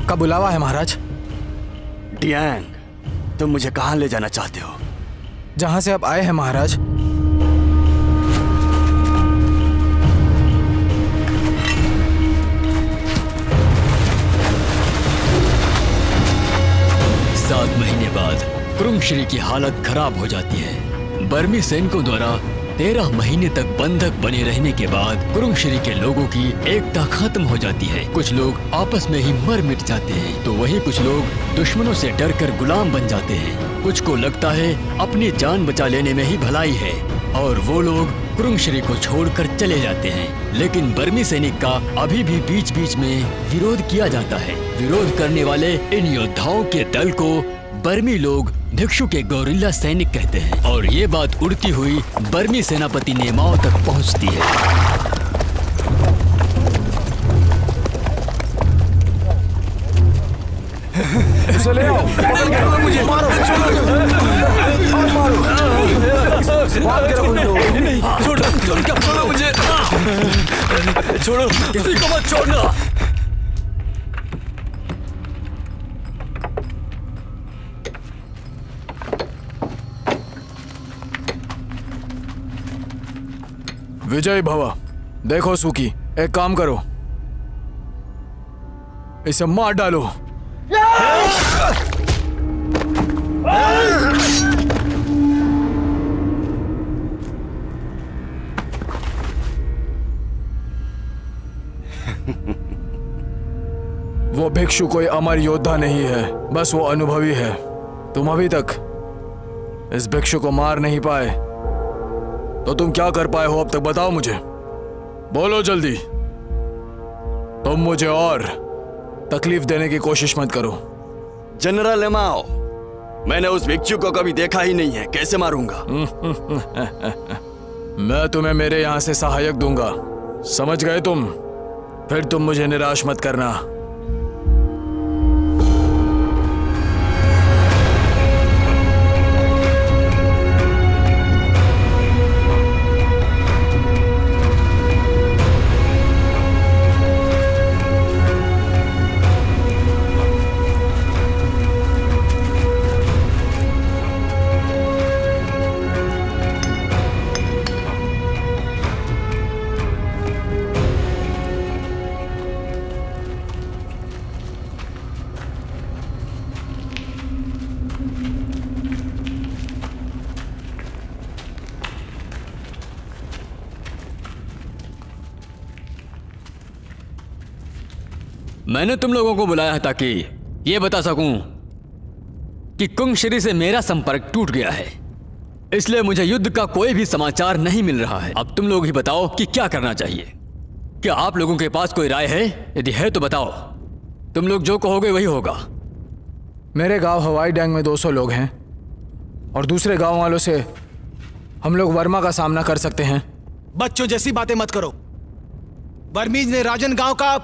आपका बुलावा है महाराज। डियांग, तुम मुझे कहाँ ले जाना चाहते हो? जहां से आप आए हैं महाराज। सात महीने बाद कुरुंगश्री की हालत खराब हो जाती है। बर्मी सैनिकों द्वारा 13 महीने तक बंधक बने रहने के बाद कुरुंगश्री के लोगों की एकता खत्म हो जाती है। कुछ लोग आपस में ही मर मिट जाते हैं, तो वहीं कुछ लोग दुश्मनों से डरकर गुलाम बन जाते हैं। कुछ को लगता है अपनी जान बचा लेने में ही भलाई है और वो लोग कुरुंगश्री को छोड़कर चले जाते हैं। लेकिन बर्मी सैनिक का अभी भी बीच बीच में विरोध किया जाता है। विरोध करने वाले इन योद्धाओं के दल को बर्मी लोग भिक्षु के गोरिल्ला सैनिक कहते हैं और ये बात उड़ती हुई बर्मी सेनापति नेमाओ तक पहुंचती है। ले आओ, मुझे मारो, छोड़ो मुझे, छोड़ो, किसी को मत छोड़ना। विजय भवा। देखो सुकी, एक काम करो, इसे मार डालो। वो भिक्षु कोई अमर योद्धा नहीं है, बस वो अनुभवी है। तुम अभी तक इस भिक्षु को मार नहीं पाए, तो तुम क्या कर पाए हो अब तक? बताओ मुझे, बोलो जल्दी। तुम मुझे और तकलीफ देने की कोशिश मत करो। जनरल लेमाओ, मैंने उस भिक्षु को कभी देखा ही नहीं है, कैसे मारूंगा? मैं तुम्हें मेरे यहां से सहायक दूंगा, समझ गए तुम? फिर तुम मुझे निराश मत करना। मैंने तुम लोगों को बुलाया है ताकि ये बता सकूं कि कुरुंगश्री से मेरा संपर्क टूट गया है, इसलिए मुझे युद्ध का कोई भी समाचार नहीं मिल रहा है। अब तुम लोग ही बताओ कि क्या करना चाहिए। क्या आप लोगों के पास कोई राय है? यदि है तो बताओ। तुम लोग जो कहोगे वही होगा। मेरे गांव हवाई डैंग में 200 लोग हैं और दूसरे गांव वालों से हम लोग वर्मा का सामना कर सकते हैं। बच्चों जैसी बातें मत करो। बर्मीज ने राजन गांव का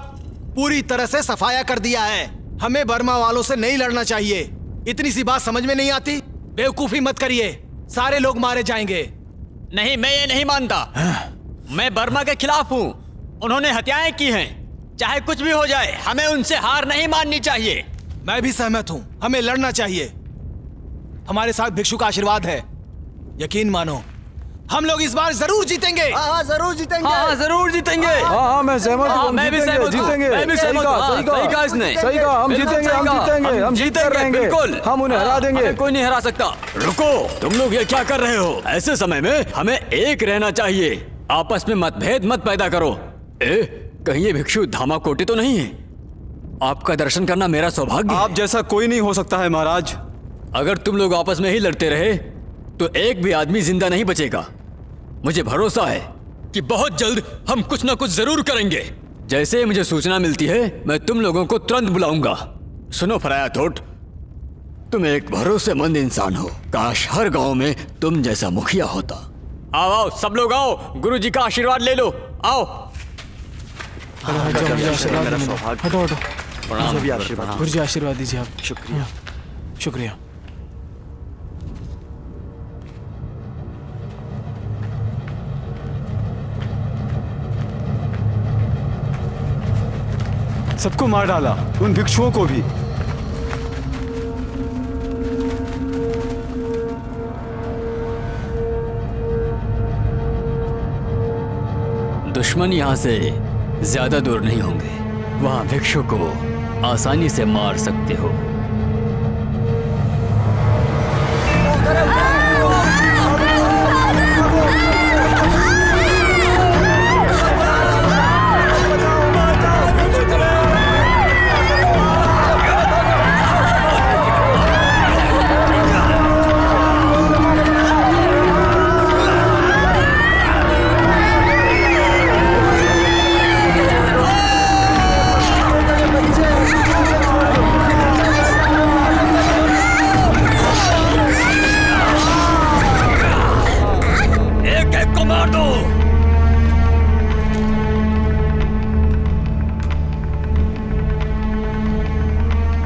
पूरी तरह से सफाया कर दिया है। हमें बर्मा वालों से नहीं लड़ना चाहिए। इतनी सी बात समझ में नहीं आती? बेवकूफी मत करिए, सारे लोग मारे जाएंगे। नहीं, मैं ये नहीं मानता। मैं बर्मा के खिलाफ हूँ। उन्होंने हत्याएं की हैं। चाहे कुछ भी हो जाए, हमें उनसे हार नहीं माननी चाहिए। मैं भी सहमत हूँ, हमें लड़ना चाहिए। हमारे साथ भिक्षु का आशीर्वाद है। यकीन मानो, हम लोग इस बार जरूर जीतेंगे। हाँ, जरूर जीतेंगे। हाँ, जरूर जीतेंगे। हाँ, मैं सहमत हूँ। मैं भी सहमत हूँ। जीतेंगे। मैं भी सहमत हूँ। सही कहा इसने। सही कहा, हम जीतेंगे, हम जीतेंगे, हम जीत कर रहेंगे। बिल्कुल, हम उन्हें हरा देंगे। कोई नहीं हरा सकता। रुको, तुम लोग ये क्या कर रहे हो? ऐसे समय में हमें एक रहना चाहिए। आपस में मतभेद मत पैदा करो। कहीं ये भिक्षु धामाकोटी तो नहीं है? आपका दर्शन करना मेरा सौभाग्य है। आप जैसा कोई नहीं हो सकता है महाराज। अगर तुम लोग आपस में ही लड़ते रहे तो एक भी आदमी जिंदा नहीं बचेगा। मुझे भरोसा है कि बहुत जल्द हम कुछ ना कुछ जरूर करेंगे। जैसे ही मुझे सूचना मिलती है, मैं तुम लोगों को तुरंत बुलाऊंगा। सुनो फराया थोट, तुम एक भरोसेमंद इंसान हो। काश हर गांव में तुम जैसा मुखिया होता। आओ आओ, सब लोग आओ, गुरु जी का आशीर्वाद ले लो। आओ। हटो हटो, प्रणाम। गुरु जी आशीर्वाद दीजिए आप। शुक्रिया। शुक्रिया। सबको मार डाला, उन भिक्षुओं को भी। दुश्मन यहाँ से ज्यादा दूर नहीं होंगे, वहां भिक्षु को आसानी से मार सकते हो।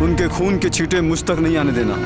उनके खून के छींटे मुझ तक नहीं आने देना।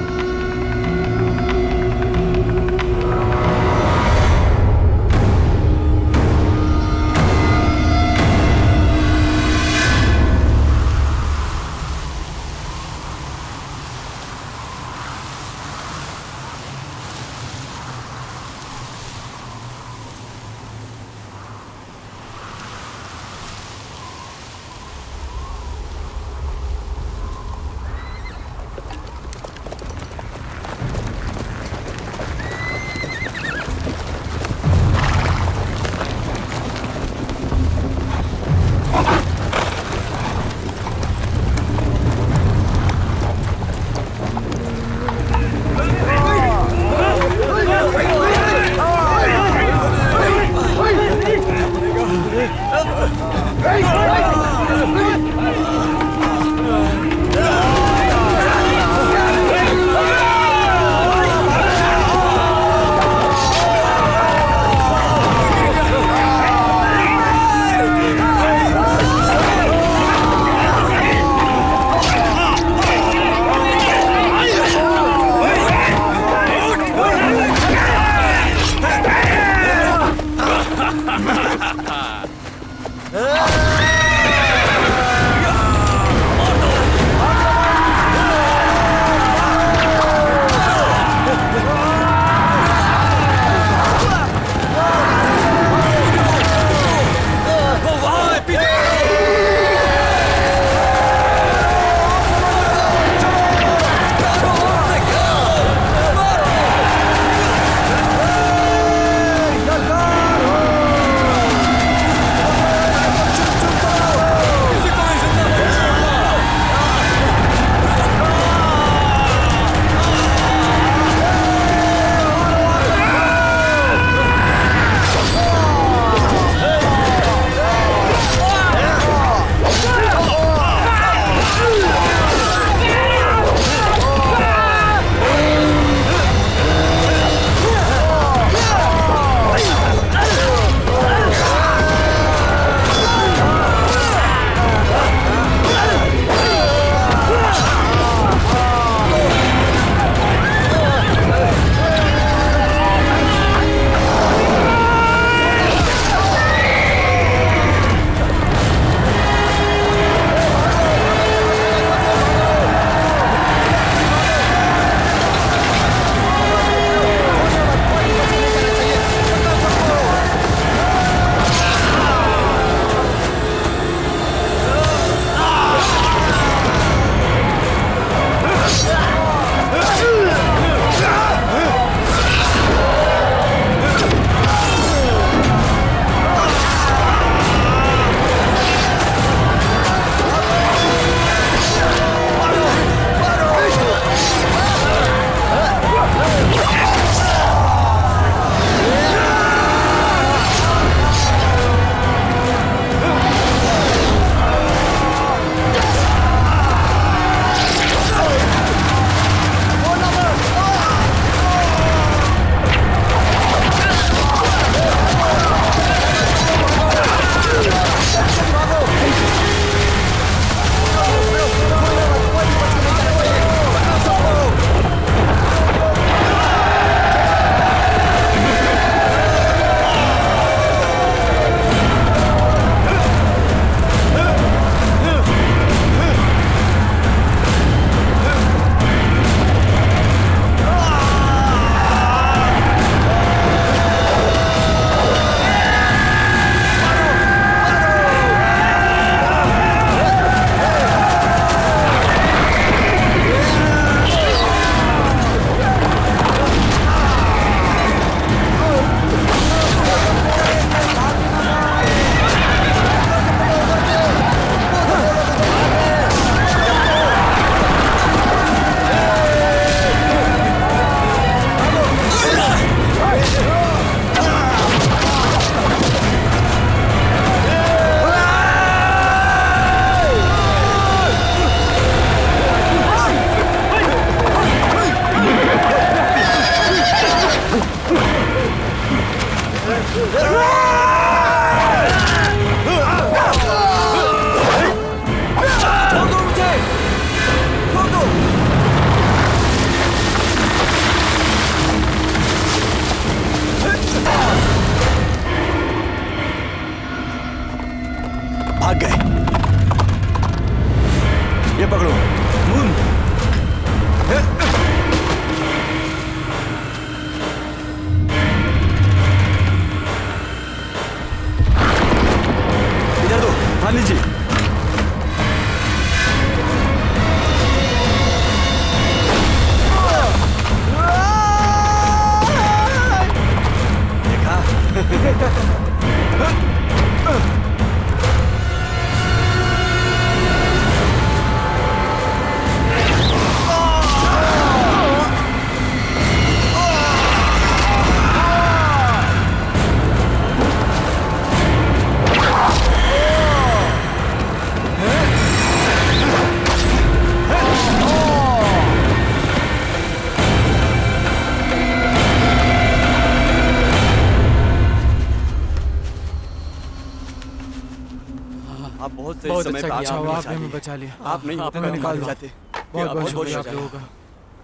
आप बहुत सही बहुत समय अच्छा पे किया, आपने आपने बचा हमें लिया। बचा लिया। आप नहीं होते हमें तो निकाल मार दो। जाते। बहुत बहुत बहुत शुक्रिया आप शुक्रिया। लोगों का।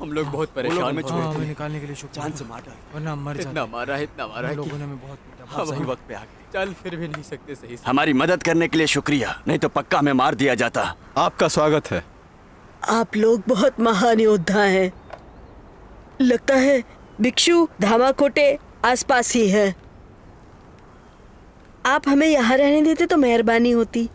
हम लोग बहुत वो लोग परेशान हमें हो छोड़ हाँ, थे। हमें निकालने के लिए शुक्रिया। जान से मारा। वरना हम मर इतना जाते। मारा उन लोगों कि ने हमें बहुत पीटा। अब बहुत सही सही वक्त पे आ गए। चल फिर भी नहीं सकते सही से। हमारी मदद करने के लिए शुक्रिया, नहीं तो पक्का हमें मार दिया जाता। आपका स्वागत है। आप लोग बहुत महान योद्धा हैं। लगता है भिक्षु धामाकोटे आसपास ही है। आप हमें यहाँ रहने देते तो मेहरबानी होती।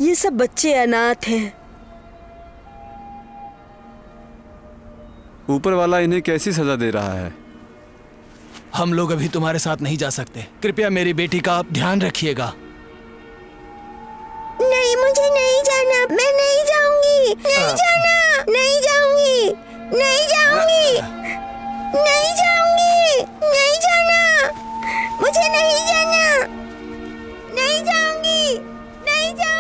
ये सब बच्चे अनाथ हैं। ऊपर वाला इन्हें कैसी सजा दे रहा है? हम लोग अभी तुम्हारे साथ नहीं जा सकते। कृपया मेरी बेटी का आप ध्यान रखिएगा। नहीं, मुझे नहीं जाना। मैं नहीं जाऊंगी। नहीं जाना। नहीं जाऊंगी। नहीं जाऊंगी। नहीं जाऊंगी। नहीं जाना। मुझे नहीं जाना। नहीं जाऊंगी। नहीं जाऊंगी।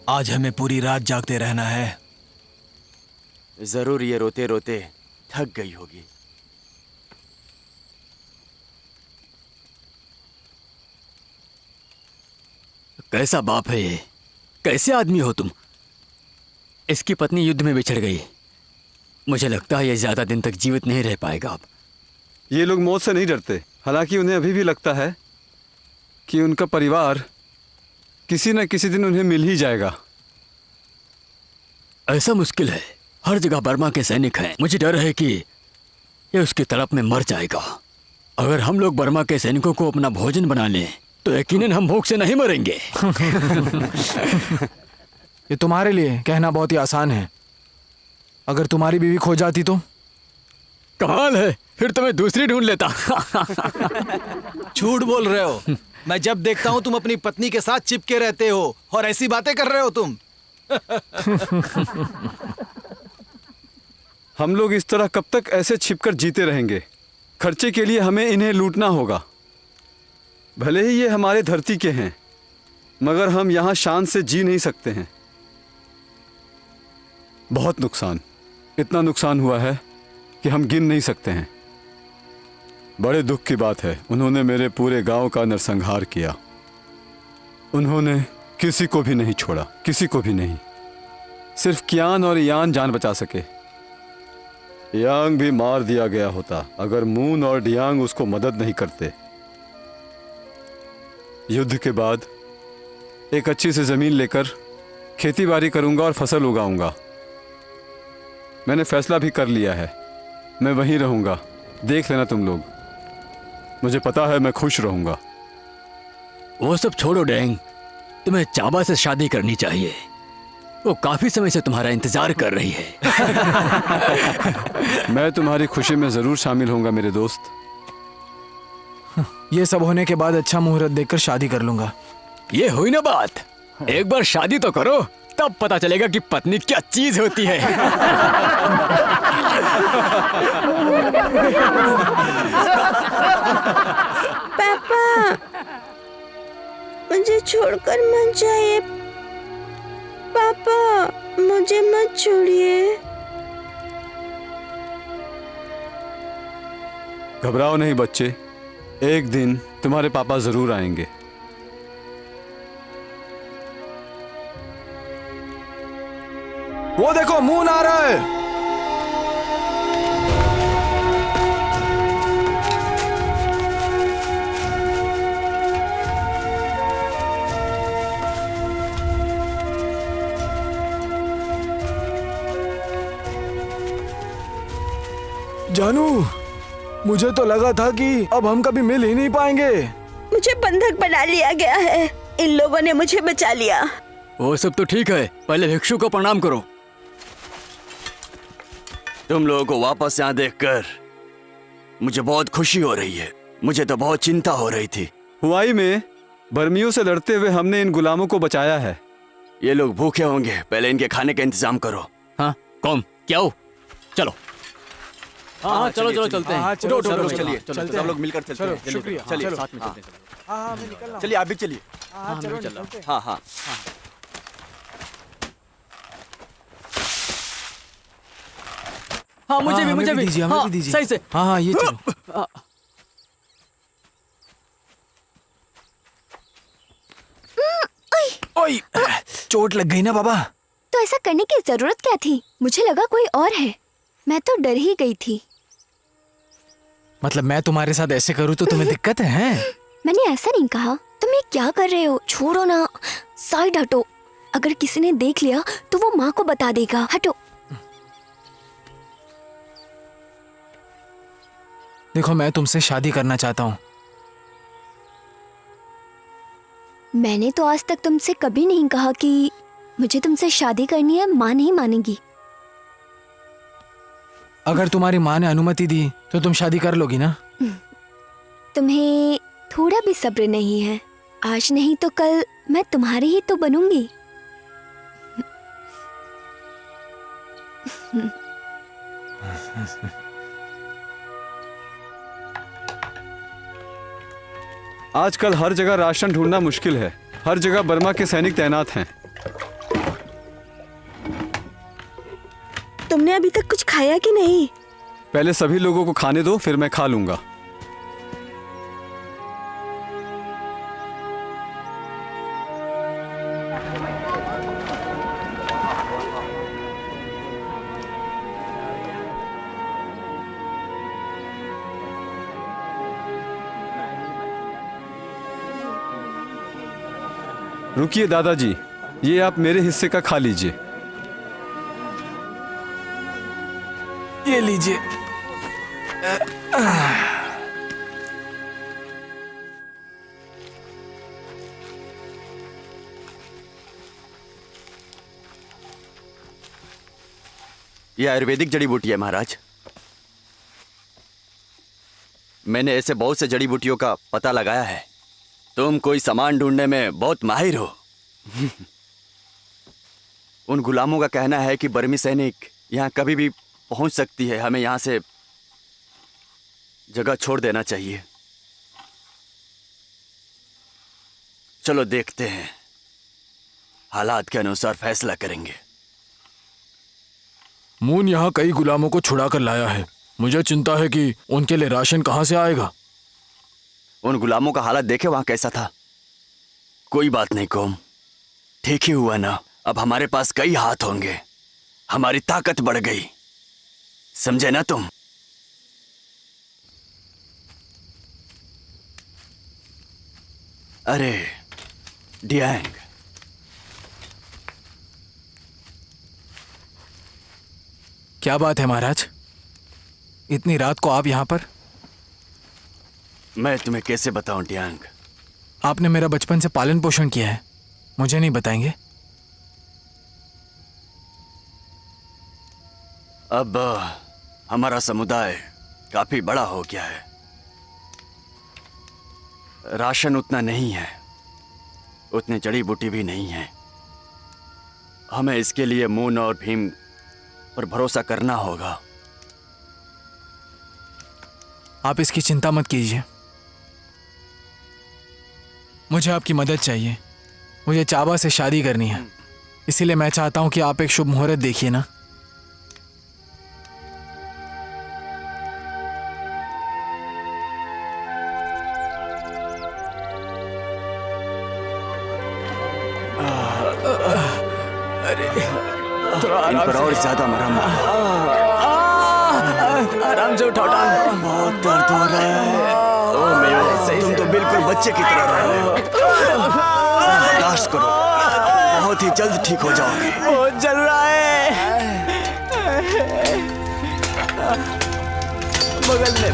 आज हमें पूरी रात जागते रहना है। जरूर ये रोते रोते थक गई होगी। कैसा बाप है ये? कैसे आदमी हो तुम? इसकी पत्नी युद्ध में बिछड़ गई। मुझे लगता है ये ज्यादा दिन तक जीवित नहीं रह पाएगा अब। ये लोग मौत से नहीं डरते। हालांकि उन्हें अभी भी लगता है कि उनका परिवार किसी न किसी दिन उन्हें मिल ही जाएगा। ऐसा मुश्किल है। हर जगह बर्मा के सैनिक हैं। मुझे डर है कि ये उसकी तड़प में मर जाएगा। अगर हम लोग बर्मा के सैनिकों को अपना भोजन बना लें तो यकीनन हम भूख से नहीं मरेंगे। ये तुम्हारे लिए कहना बहुत ही आसान है। अगर तुम्हारी बीवी खो जाती तो? कमाल है, फिर तुम्हें दूसरी ढूंढ लेता। झूठ बोल रहे हो। मैं जब देखता हूँ तुम अपनी पत्नी के साथ चिपके रहते हो और ऐसी बातें कर रहे हो तुम। हम लोग इस तरह कब तक ऐसे छिपकर जीते रहेंगे? खर्चे के लिए हमें इन्हें लूटना होगा। भले ही ये हमारे धरती के हैं, मगर हम यहाँ शान से जी नहीं सकते हैं। बहुत नुकसान, इतना नुकसान हुआ है कि हम गिन नहीं सकते हैं। बड़े दुख की बात है, उन्होंने मेरे पूरे गांव का नरसंहार किया। उन्होंने किसी को भी नहीं छोड़ा, किसी को भी नहीं। सिर्फ कियान और यान जान बचा सके। यांग भी मार दिया गया होता अगर मून और डियांग उसको मदद नहीं करते। युद्ध के बाद एक अच्छी सी जमीन लेकर खेती बाड़ी करूंगा और फसल उगाऊंगा। मैंने फैसला भी कर लिया है, मैं वहीं रहूंगा। देख लेना तुम लोग, मुझे पता है मैं खुश रहूंगा। वो सब छोड़ो डेंग, तुम्हें चाबा से शादी करनी चाहिए। वो काफी समय से तुम्हारा इंतजार कर रही है। मैं तुम्हारी खुशी में जरूर शामिल होऊंगा मेरे दोस्त। ये सब होने के बाद अच्छा मुहूर्त देखकर शादी कर लूंगा। ये हुई ना बात। एक बार शादी तो करो, तब पता चलेगा कि पत्नी क्या चीज होती है। पापा, मुझे छोड़कर मत जाइए। पापा, मुझे मुझे मत छोड़िए। घबराओ नहीं बच्चे, एक दिन तुम्हारे पापा जरूर आएंगे। वो देखो मून आ रहा है। जानू, मुझे तो लगा था कि अब हम कभी मिल ही नहीं पाएंगे। मुझे बंधक बना लिया गया है। इन लोगों ने मुझे बचा लिया। वो सब तो ठीक है, पहले भिक्षु को प्रणाम करो। तुम लोगों को वापस यहाँ देखकर मुझे बहुत खुशी हो रही है। मुझे तो बहुत चिंता हो रही थी। हुआई में बर्मियों से लड़ते हुए हमने इन गुलामों को बचाया है। ये लोग भूखे होंगे, पहले इनके खाने का इंतजाम करो। हाँ कौन क्या हो, चलो। हाँ चलो चलो चलते हैं। चलिए सब लोग मिलकर चलते हैं। शुक्रिया। चलिए चलो, साथ में चलते हैं। हाँ मैं निकल रहा हूँ। चलिए आप भी चलिए। चलो। हाँ हाँ हाँ मुझे भी, हमें मुझे भी दीजिए, हमें हाँ, भी दीजिए। सही से। हाँ ये चलो। ओए, चोट लग गई ना बाबा। तो ऐसा करने की जरूरत क्या थी? मुझे लगा कोई और है। मैं तो डर ही गई थी। मतलब मैं तुम्हारे साथ ऐसे करूँ तो तुम्हें दिक्कत है? मैंने ऐसा नहीं कहा। तुम ये क्या कर रहे हो? छोड़ो ना, साइड हटो। अगर किसी ने देख लिया तो वो माँ को बता देगा। हटो। देखो मैं तुमसे शादी करना चाहता हूँ। मैंने तो आज तक तुमसे कभी नहीं कहा कि मुझे तुमसे शादी करनी है। माँ नहीं मानेगी। अगर तुम्हारी माँ ने अनुमति दी तो तुम शादी कर लोगी ना? तुम्हें थोड़ा भी सब्र नहीं है। आज नहीं तो कल मैं तुम्हारी ही तो बनूंगी। आजकल हर जगह राशन ढूंढना मुश्किल है। हर जगह बर्मा के सैनिक तैनात हैं। तुमने अभी तक कुछ खाया कि नहीं? पहले सभी लोगों को खाने दो, फिर मैं खा लूंगा। रुकिए दादाजी, ये आप मेरे हिस्से का खा लीजिए। ये लीजिए। ये आयुर्वेदिक जड़ी बूटी है महाराज। मैंने ऐसे बहुत से जड़ी बूटियों का पता लगाया है। तुम कोई सामान ढूंढने में बहुत माहिर हो। उन गुलामों का कहना है कि बर्मी सैनिक यहाँ कभी भी पहुंच सकती है। हमें यहाँ से जगह छोड़ देना चाहिए। चलो देखते हैं, हालात के अनुसार फैसला करेंगे। मून यहाँ कई गुलामों को छुड़ा कर लाया है। मुझे चिंता है कि उनके लिए राशन कहाँ से आएगा। उन गुलामों का हालत देखे वहां कैसा था। कोई बात नहीं कोम, ठीक ही हुआ ना। अब हमारे पास कई हाथ होंगे, हमारी ताकत बढ़ गई। समझे ना तुम? अरे डियांग, क्या बात है महाराज? इतनी रात को आप यहाँ पर? मैं तुम्हें कैसे बताऊं डियांग? आपने मेरा बचपन से पालन पोषण किया है, मुझे नहीं बताएंगे? अब हमारा समुदाय काफी बड़ा हो गया है। राशन उतना नहीं है, उतनी जड़ी बूटी भी नहीं है। हमें इसके लिए मून और भीम पर भरोसा करना होगा। आप इसकी चिंता मत कीजिए, मुझे आपकी मदद चाहिए। मुझे चाबा से शादी करनी है, इसीलिए मैं चाहता हूं कि आप एक शुभ मुहूर्त देखिए ना। इन पर और ज्यादा मरहम आराम से उठाओ टांग। बहुत दर्द हो रहा है। ओ मेरे, तुम तो बिल्कुल बच्चे की तरह रहे हो। बर्दाश्त करो, बहुत ही जल्द ठीक हो जाओगे। बहुत जल रहा है।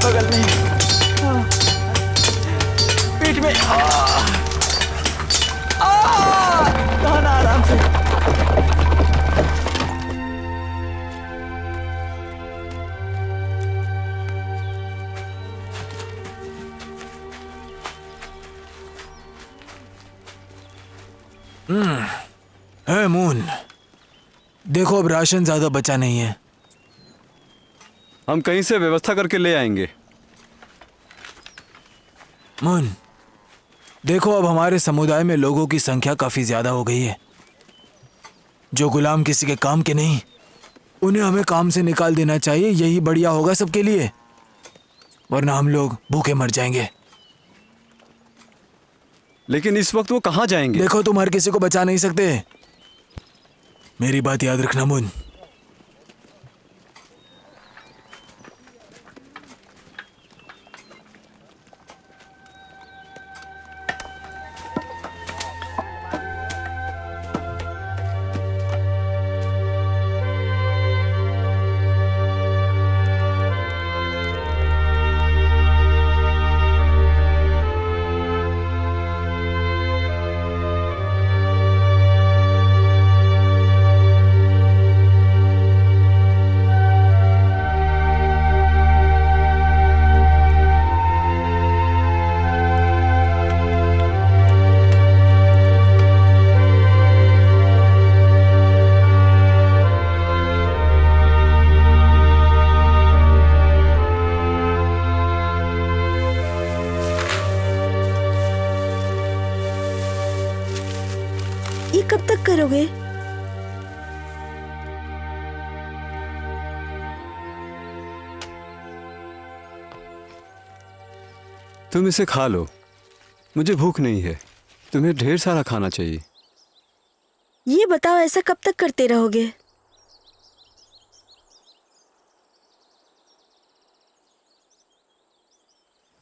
बगल में पीठ में। खाना आराम से। है मून, देखो अब राशन ज्यादा बचा नहीं है। हम कहीं से व्यवस्था करके ले आएंगे। मून, देखो अब हमारे समुदाय में लोगों की संख्या काफी ज्यादा हो गई है। जो गुलाम किसी के काम के नहीं, उन्हें हमें काम से निकाल देना चाहिए। यही बढ़िया होगा सबके लिए, वरना हम लोग भूखे मर जाएंगे। लेकिन इस वक्त वो कहाँ जाएंगे? देखो, तुम हर किसी को बचा नहीं सकते। मेरी बात याद रखना मून। ये कब तक करोगे? तुम इसे खा लो, मुझे भूख नहीं है। तुम्हें ढेर सारा खाना चाहिए। ये बताओ, ऐसा कब तक करते रहोगे?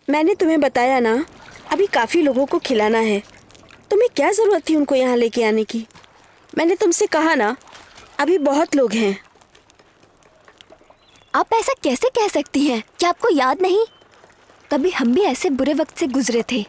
मैंने तुम्हें बताया ना, अभी काफी लोगों को खिलाना है। तुम्हें क्या जरूरत थी उनको यहाँ लेके आने की? मैंने तुमसे कहा ना, अभी बहुत लोग हैं। आप ऐसा कैसे कह सकती हैं? क्या आपको याद नहीं, कभी हम भी ऐसे बुरे वक्त से गुजरे थे।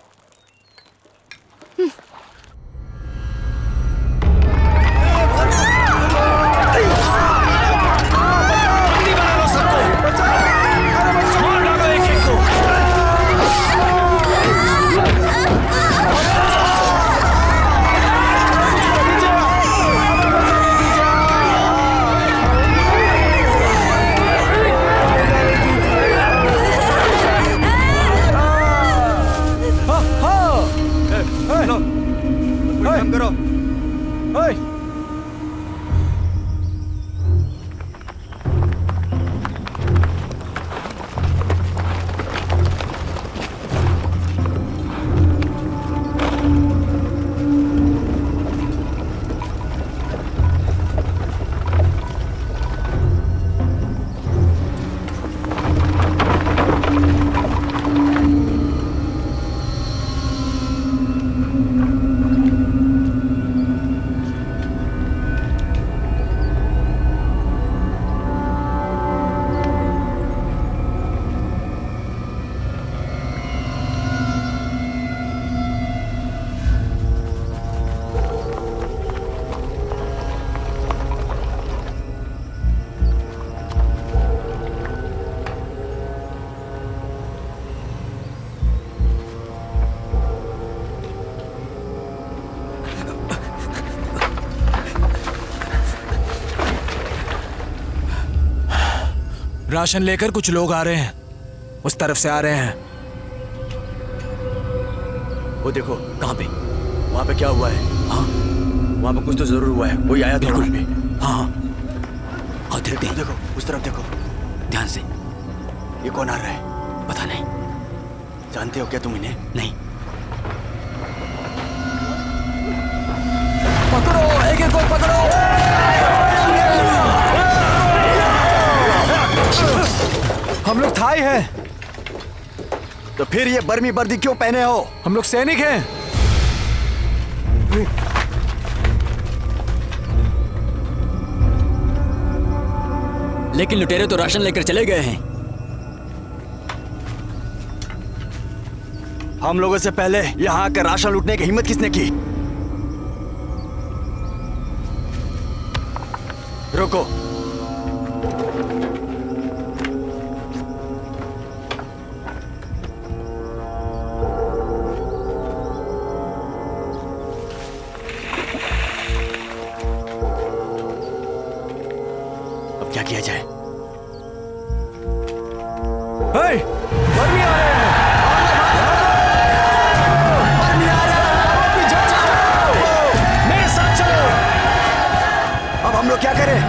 राशन लेकर कुछ लोग आ रहे हैं, उस तरफ से आ रहे हैं। वो देखो, कहाँ पे? वहां पे क्या हुआ है? हाँ, वहां पर कुछ तो जरूर हुआ है। कोई आया तो वहां पे। हाँ हाँ और देखते हैं, देखो उस तरफ देखो। ध्यान से। ये कौन आ रहा है? पता नहीं। जानते हो क्या तुम इन्हें? नहीं। पकड़ो, एक एक को पकड़ो। हम लोग थाई हैं। तो फिर ये बर्मी वर्दी क्यों पहने हो? हम लोग सैनिक हैं। लेकिन लुटेरे तो राशन लेकर चले गए हैं। हम लोगों से पहले यहाँ आकर राशन लूटने की हिम्मत किसने की? रुको। अब क्या किया जाए? हे, बर्मी आ रहे हैं। मेरे साथ चलो। अब हम लोग क्या करें?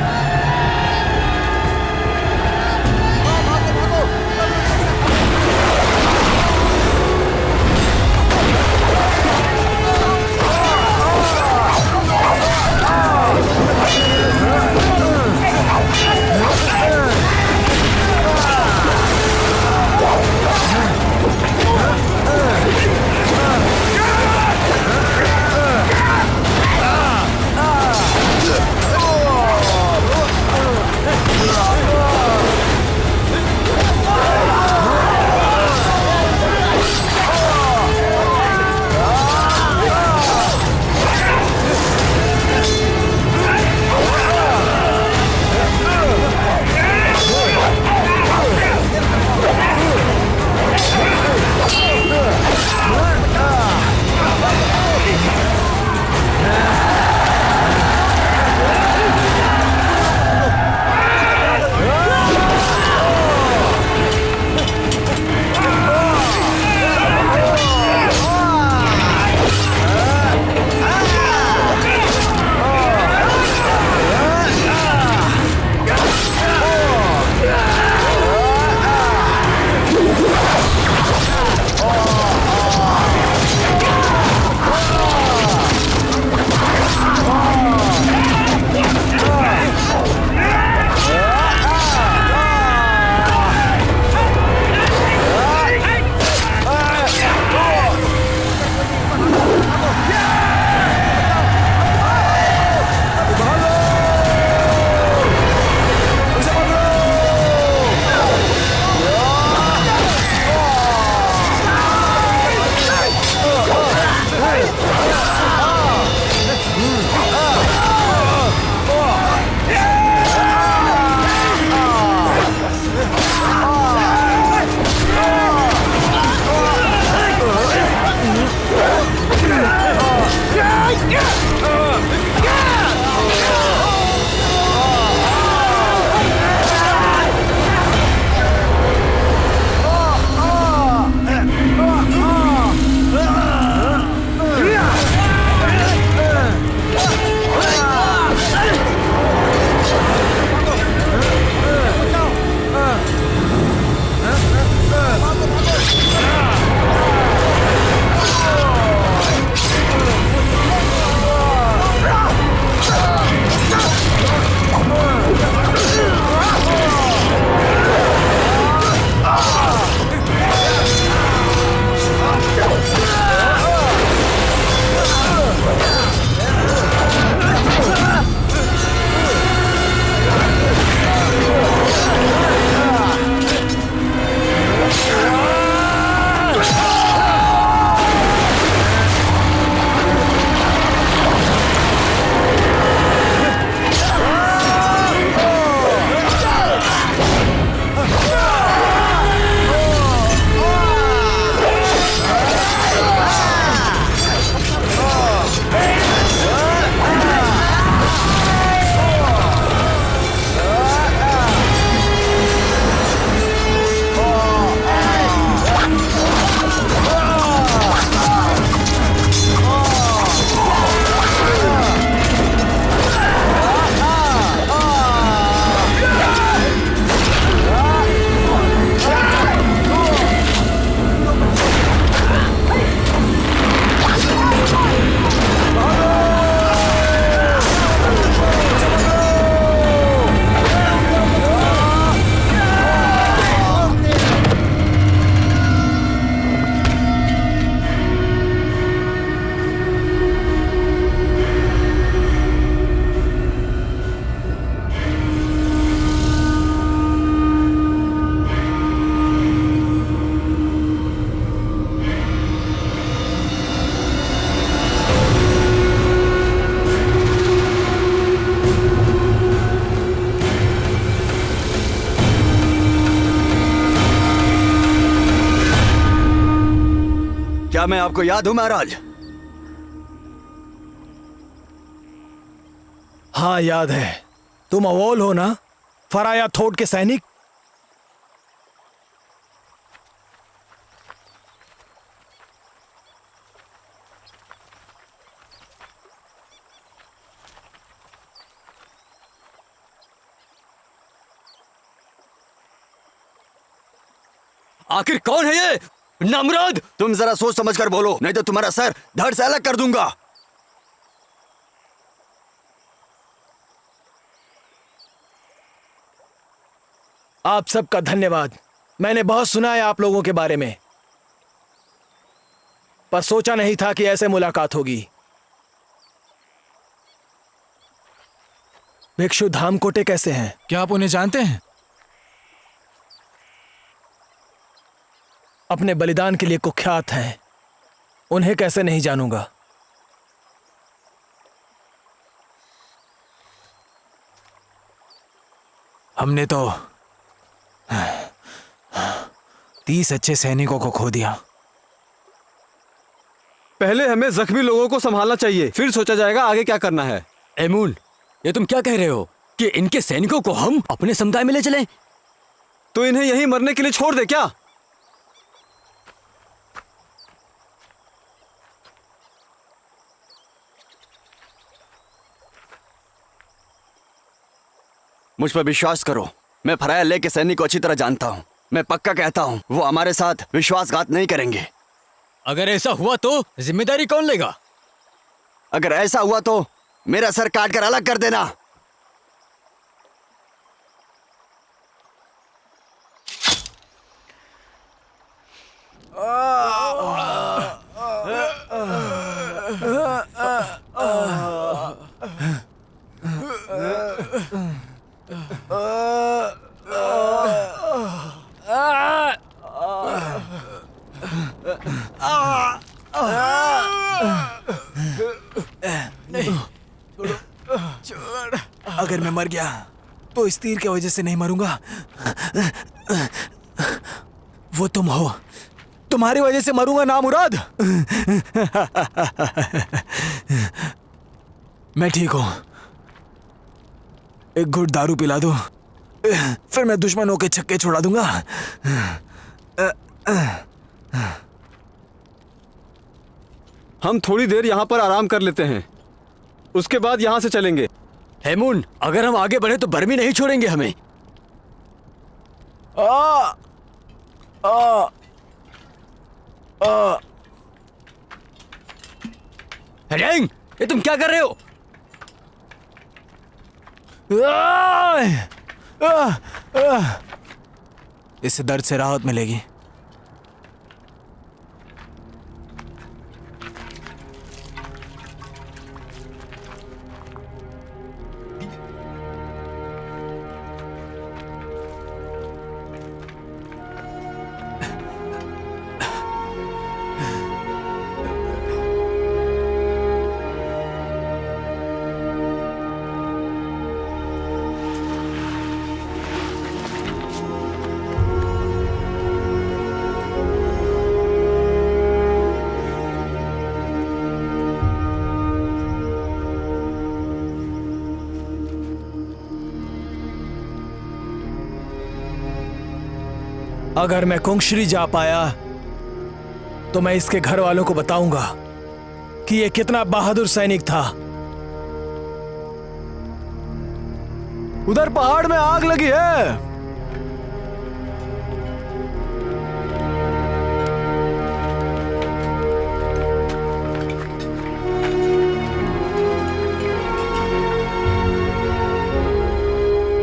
क्या मैं आपको याद हूं महाराज? हाँ याद है। तुम अवोल हो ना, फराया थोट के सैनिक। आखिर कौन है ये नमरद? तुम जरा सोच समझ कर बोलो, नहीं तो तुम्हारा सर धड़ से अलग कर दूंगा। आप सबका धन्यवाद। मैंने बहुत सुना है आप लोगों के बारे में, पर सोचा नहीं था कि ऐसे मुलाकात होगी। भिक्षु धामकोटे कैसे हैं? क्या आप उन्हें जानते हैं? अपने बलिदान के लिए कुख्यात हैं। उन्हें कैसे नहीं जानूंगा। हमने तो 30 अच्छे सैनिकों को खो दिया। पहले हमें जख्मी लोगों को संभालना चाहिए, फिर सोचा जाएगा आगे क्या करना है। एमून, ये तुम क्या कह रहे हो कि इनके सैनिकों को हम अपने समुदाय में ले चलें? तो इन्हें यहीं मरने के लिए छोड़ दे क्या? मुझ पर विश्वास करो, मैं फराया ले के सैनिक को अच्छी तरह जानता हूं। मैं पक्का कहता हूं, वो हमारे साथ विश्वासघात नहीं करेंगे। अगर ऐसा हुआ तो जिम्मेदारी कौन लेगा? अगर ऐसा हुआ तो मेरा सर काट कर अलग कर देना। अगर मैं मर गया तो इस तीर की वजह से नहीं मरूंगा। वो तुम हो, तुम्हारी वजह से मरूंगा नामुराद। मैं ठीक हूं, एक घुट दारू पिला दो, फिर मैं दुश्मनों के छक्के छुड़ा दूंगा। हम थोड़ी देर यहाँ पर आराम कर लेते हैं, उसके बाद यहाँ से चलेंगे। हेमून, अगर हम आगे बढ़े तो बर्मी नहीं छोड़ेंगे हमें। हेडेंग, ये तुम क्या कर रहे हो? इससे दर्द से राहत मिलेगी। अगर मैं कुंगश्री जा पाया तो मैं इसके घर वालों को बताऊंगा कि ये कितना बहादुर सैनिक था। उधर पहाड़ में आग लगी है।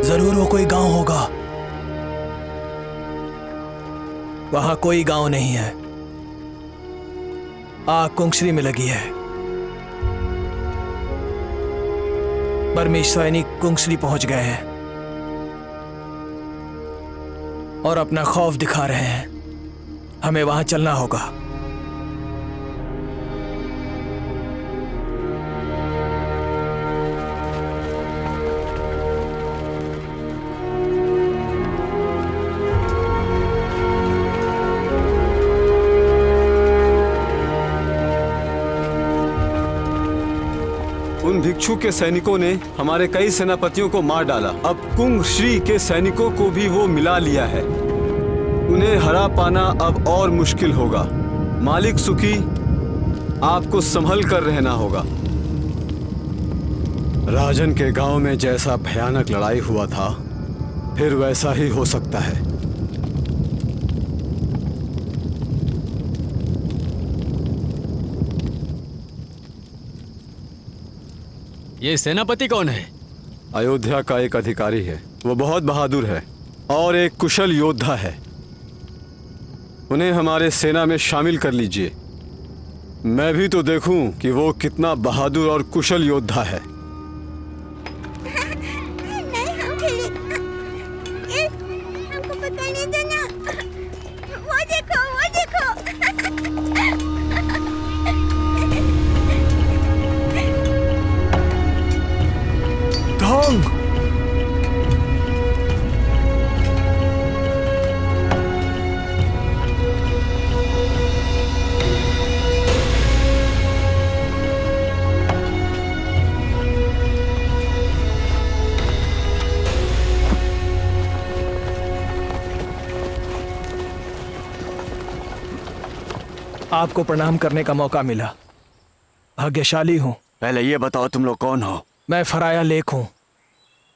जरूर वो कोई गांव होगा। वहां कोई गांव नहीं है। आग कुंगश्री में लगी है। बर्मी सैनिक कुंगश्री पहुंच गए हैं और अपना खौफ दिखा रहे हैं। हमें वहां चलना होगा। भिक्षु के सैनिकों ने हमारे कई सेनापतियों को मार डाला। अब कुंग श्री के सैनिकों को भी वो मिला लिया है। उन्हें हरा पाना अब और मुश्किल होगा। मालिक सुखी, आपको संभल कर रहना होगा। राजन के गांव में जैसा भयानक लड़ाई हुआ था, फिर वैसा ही हो सकता है। ये सेनापति कौन है? अयोध्या का एक अधिकारी है। वो बहुत बहादुर है और एक कुशल योद्धा है। उन्हें हमारे सेना में शामिल कर लीजिए। मैं भी तो देखूं कि वो कितना बहादुर और कुशल योद्धा है। नहीं, हम खेले। हमको पकड़ने दो ना। वो देखो, वो देखो। ढोंग! आपको प्रणाम करने का मौका मिला। भाग्यशाली हूँ। पहले ये बताओ तुम लोग कौन हो? मैं फराया लेक हूँ।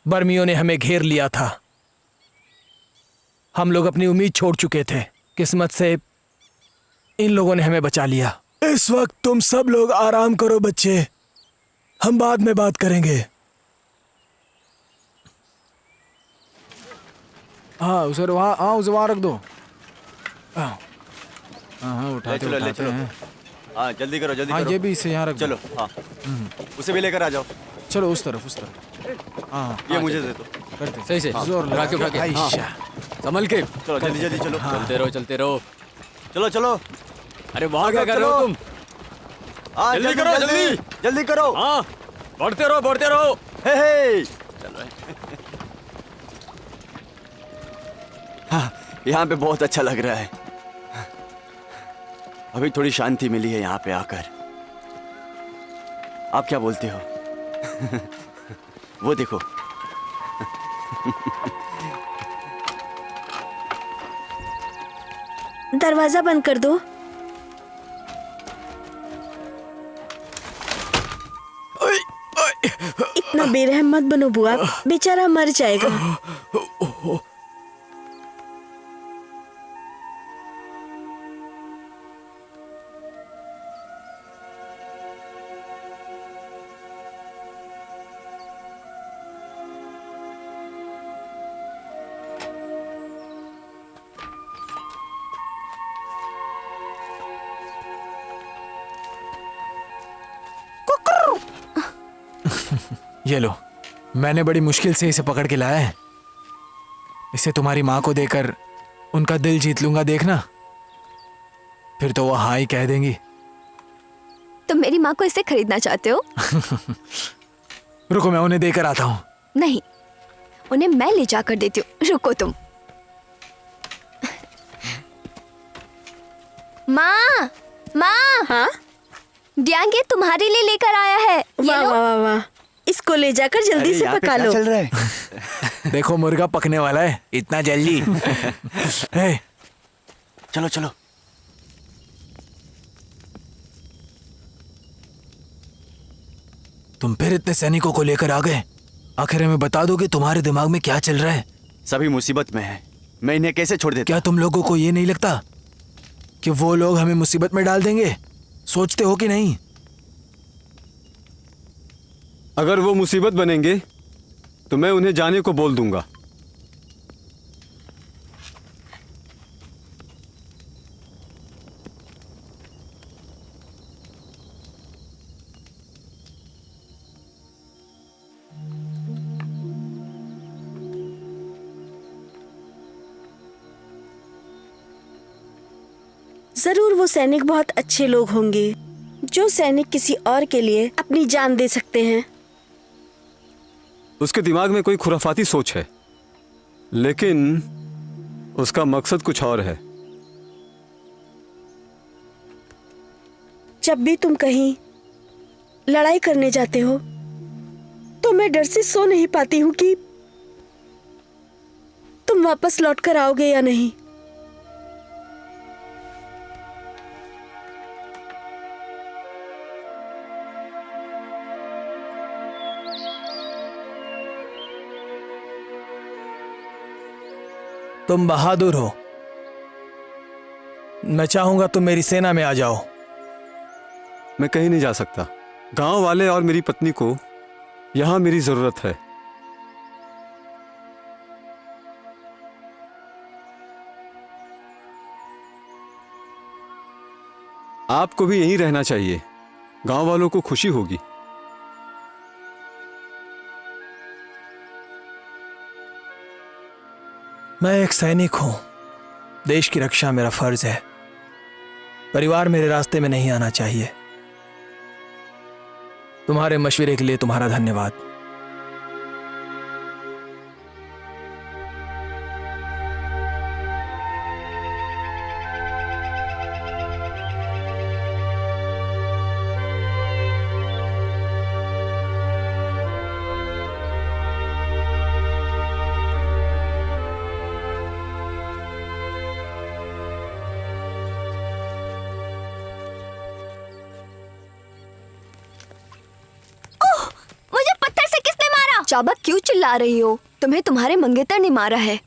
बर्मियों ने हमें घेर लिया था। हम लोग अपनी उम्मीद छोड़ चुके थे। किस्मत से इन लोगों ने हमें बचा लिया। इस वक्त तुम सब लोग आराम करो बच्चे, हम बाद में बात करेंगे। हाँ उसे वहाँ रख दो। हाँ उठाते हैं। हाँ जल्दी करो, जल्दी हाँ करो। ये भी इसे यहाँ रख दो। चलो, हाँ उसे भी लेकर आ जाओ। चलो उस तरफ। हाँ ये मुझे दे दो। करते सही से जोर लगा उठा के हाँ। आइशा। संभल के। चलो जल्दी जल्दी चलो। चलते रहो। चलो चलो। अरे वहाँ क्या कर रहे हो तुम? हाँ जल्दी करो, जल्दी। जल्दी करो। हाँ बढ़ते रहो। हे चलो। हाँ यहाँ पे बहुत अच्छा लग रहा है। अभी थोड़ी शांति मिली है यहाँ पे आकर। आप क्या बोलते हो? वो देखो। दरवाजा बंद कर दो। इतना बेरहम मत बनो बुआ, बेचारा मर जाएगा। ये लो, मैंने बड़ी मुश्किल से इसे पकड़ के लाया है। इसे तुम्हारी माँ को देकर उनका दिल जीत लूंगा, देखना। फिर तो वो हाँ ही कह देंगी। तुम मेरी माँ को इससे खरीदना चाहते हो? रुको मैं उन्हें देकर आता हूँ। नहीं, उन्हें मैं ले जाकर देती हूँ। रुको तुम। माँ, माँ। हाँ? डियांगे तुम्हारे लिए लेकर आया है। ये वाह लो। वाह वाह वाह, इसको ले जाकर जल्दी से यहाँ पे पका क्या लो। चल रहा है? देखो मुर्गा पकने वाला है, इतना जल्दी। हे, चलो चलो। तुम फिर इतने सैनिकों को लेकर आ गए। आखिर हमें बता दो कि तुम्हारे दिमाग में क्या चल रहा है। सभी मुसीबत में है, मैं इन्हें कैसे छोड़ देता? क्या तुम लोगों को ये नहीं लगता कि वो लोग हमें मुसीबत में डाल देंगे? सोचते हो कि नहीं? अगर वो मुसीबत बनेंगे तो मैं उन्हें जाने को बोल दूंगा। जरूर वो सैनिक बहुत अच्छे लोग होंगे, जो सैनिक किसी और के लिए अपनी जान दे सकते हैं। उसके दिमाग में कोई खुराफाती सोच है, लेकिन उसका मकसद कुछ और है। जब भी तुम कहीं लड़ाई करने जाते हो तो मैं डर से सो नहीं पाती हूँ कि तुम वापस लौट कर आओगे या नहीं। तुम बहादुर हो। मैं चाहूंगा तुम मेरी सेना में आ जाओ। मैं कहीं नहीं जा सकता। गांव वाले और मेरी पत्नी को यहां मेरी जरूरत है। आपको भी यहीं रहना चाहिए। गांव वालों को खुशी होगी। मैं एक सैनिक हूं। देश की रक्षा मेरा फर्ज है। परिवार मेरे रास्ते में नहीं आना चाहिए। तुम्हारे मशवरे के लिए तुम्हारा धन्यवाद। मुझे पत्थर से किसने मारा? चाबक क्यों चिल्ला रही हो? तुम्हें तुम्हारे मंगेतर ने मारा है।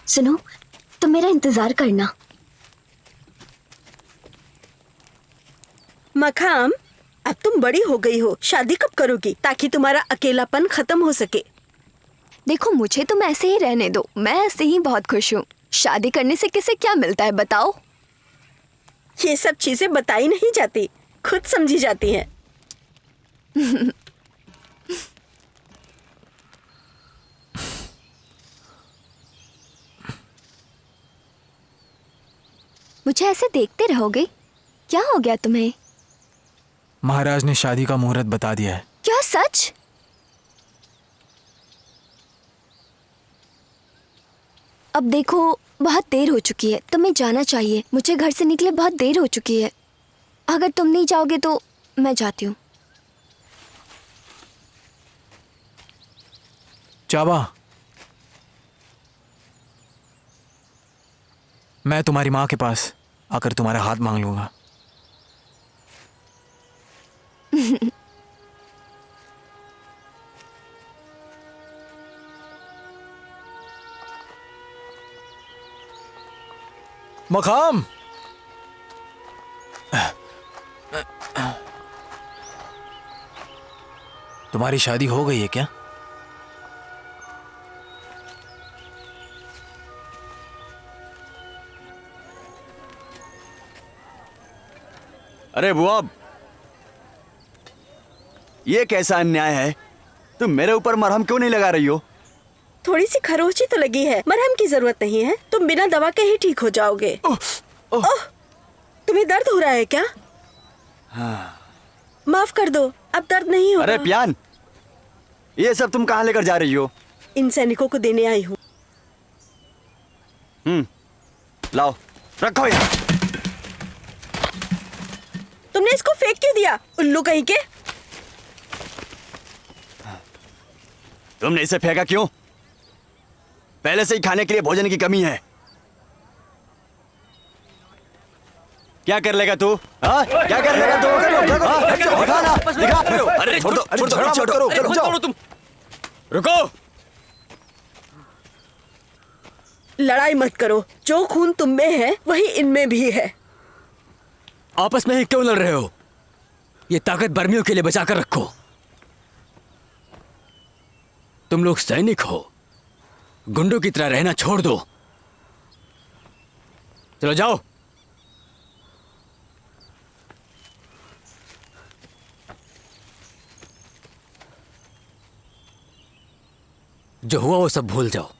सुनो, तुम मेरा इंतजार करना। मखाम, अब तुम बड़ी हो गई हो। शादी कब करोगी ताकि तुम्हारा अकेलापन खत्म हो सके? देखो, मुझे तुम ऐसे ही रहने दो। मैं ऐसे ही बहुत खुश हूँ। शादी करने से किसे क्या मिलता है बताओ? ये सब चीजें बताई नहीं जाती, खुद समझी जाती हैं। मुझे ऐसे देखते रहोगे? क्या हो गया तुम्हें? महाराज ने शादी का मुहूर्त बता दिया है। क्या सच? अब देखो, बहुत देर हो चुकी है। तुम्हें जाना चाहिए। मुझे घर से निकले बहुत देर हो चुकी है। अगर तुम नहीं जाओगे तो मैं जाती हूँ। चाबा, मैं तुम्हारी माँ के पास आकर तुम्हारा हाथ मांग लूंगा। मखाम, तुम्हारी शादी हो गई है क्या? अरे बुआ, ये कैसा अन्याय है? तुम मेरे ऊपर मरहम क्यों नहीं लगा रही हो? थोड़ी सी खरोंची तो लगी है, मरहम की जरूरत नहीं है। तुम बिना दवा के ही ठीक हो जाओगे। ओह, तुम्हें दर्द हो रहा है क्या? माफ कर दो, अब दर्द नहीं होगा। अरे प्यान, ये सब तुम कहाँ लेकर जा रही हो? इन सैनिकों को देने आई हूँ। लाओ, रखो यहाँ। तुमने इसको फेंक क्यों दिया, उल्लू कहीं के? तुमने इसे फेंका क्यों? पहले से ही खाने के लिए भोजन की कमी है। क्या कर लेगा तू? हाँ? क्या कर लेगा तू? हाँ? दिखा ना, दिखा। अरे छोड़ दो, छोड़ दो, छोड़ो तुम। रुको। लड़ाई मत करो। जो खून तुम में है वही इनमें भी है। आपस में ही क्यों लड़ रहे हो? ये ताकत बर्मियों के लिए बचा कर रखो। तुम लोग सैनिक हो, गुंडों की तरह रहना छोड़ दो। चलो जाओ। जो हुआ वो सब भूल जाओ।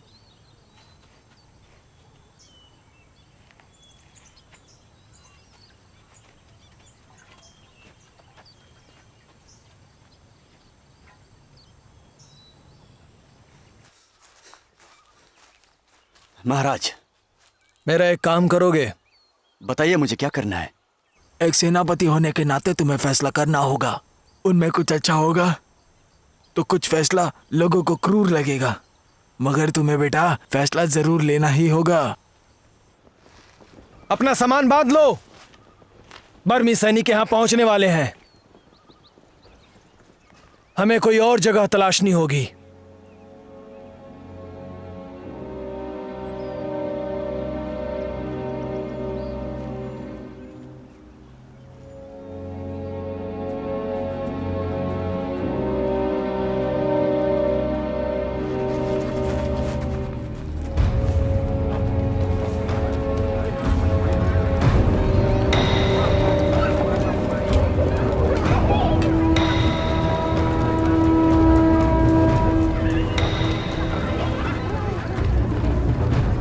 महाराज, मेरा एक काम करोगे? बताइए मुझे क्या करना है। एक सेनापति होने के नाते तुम्हें फैसला करना होगा। उनमें कुछ अच्छा होगा तो कुछ फैसला लोगों को क्रूर लगेगा, मगर तुम्हें बेटा फैसला जरूर लेना ही होगा। अपना सामान बांध लो, बर्मी सैनिक यहां पहुंचने वाले हैं। हमें कोई और जगह तलाशनी होगी।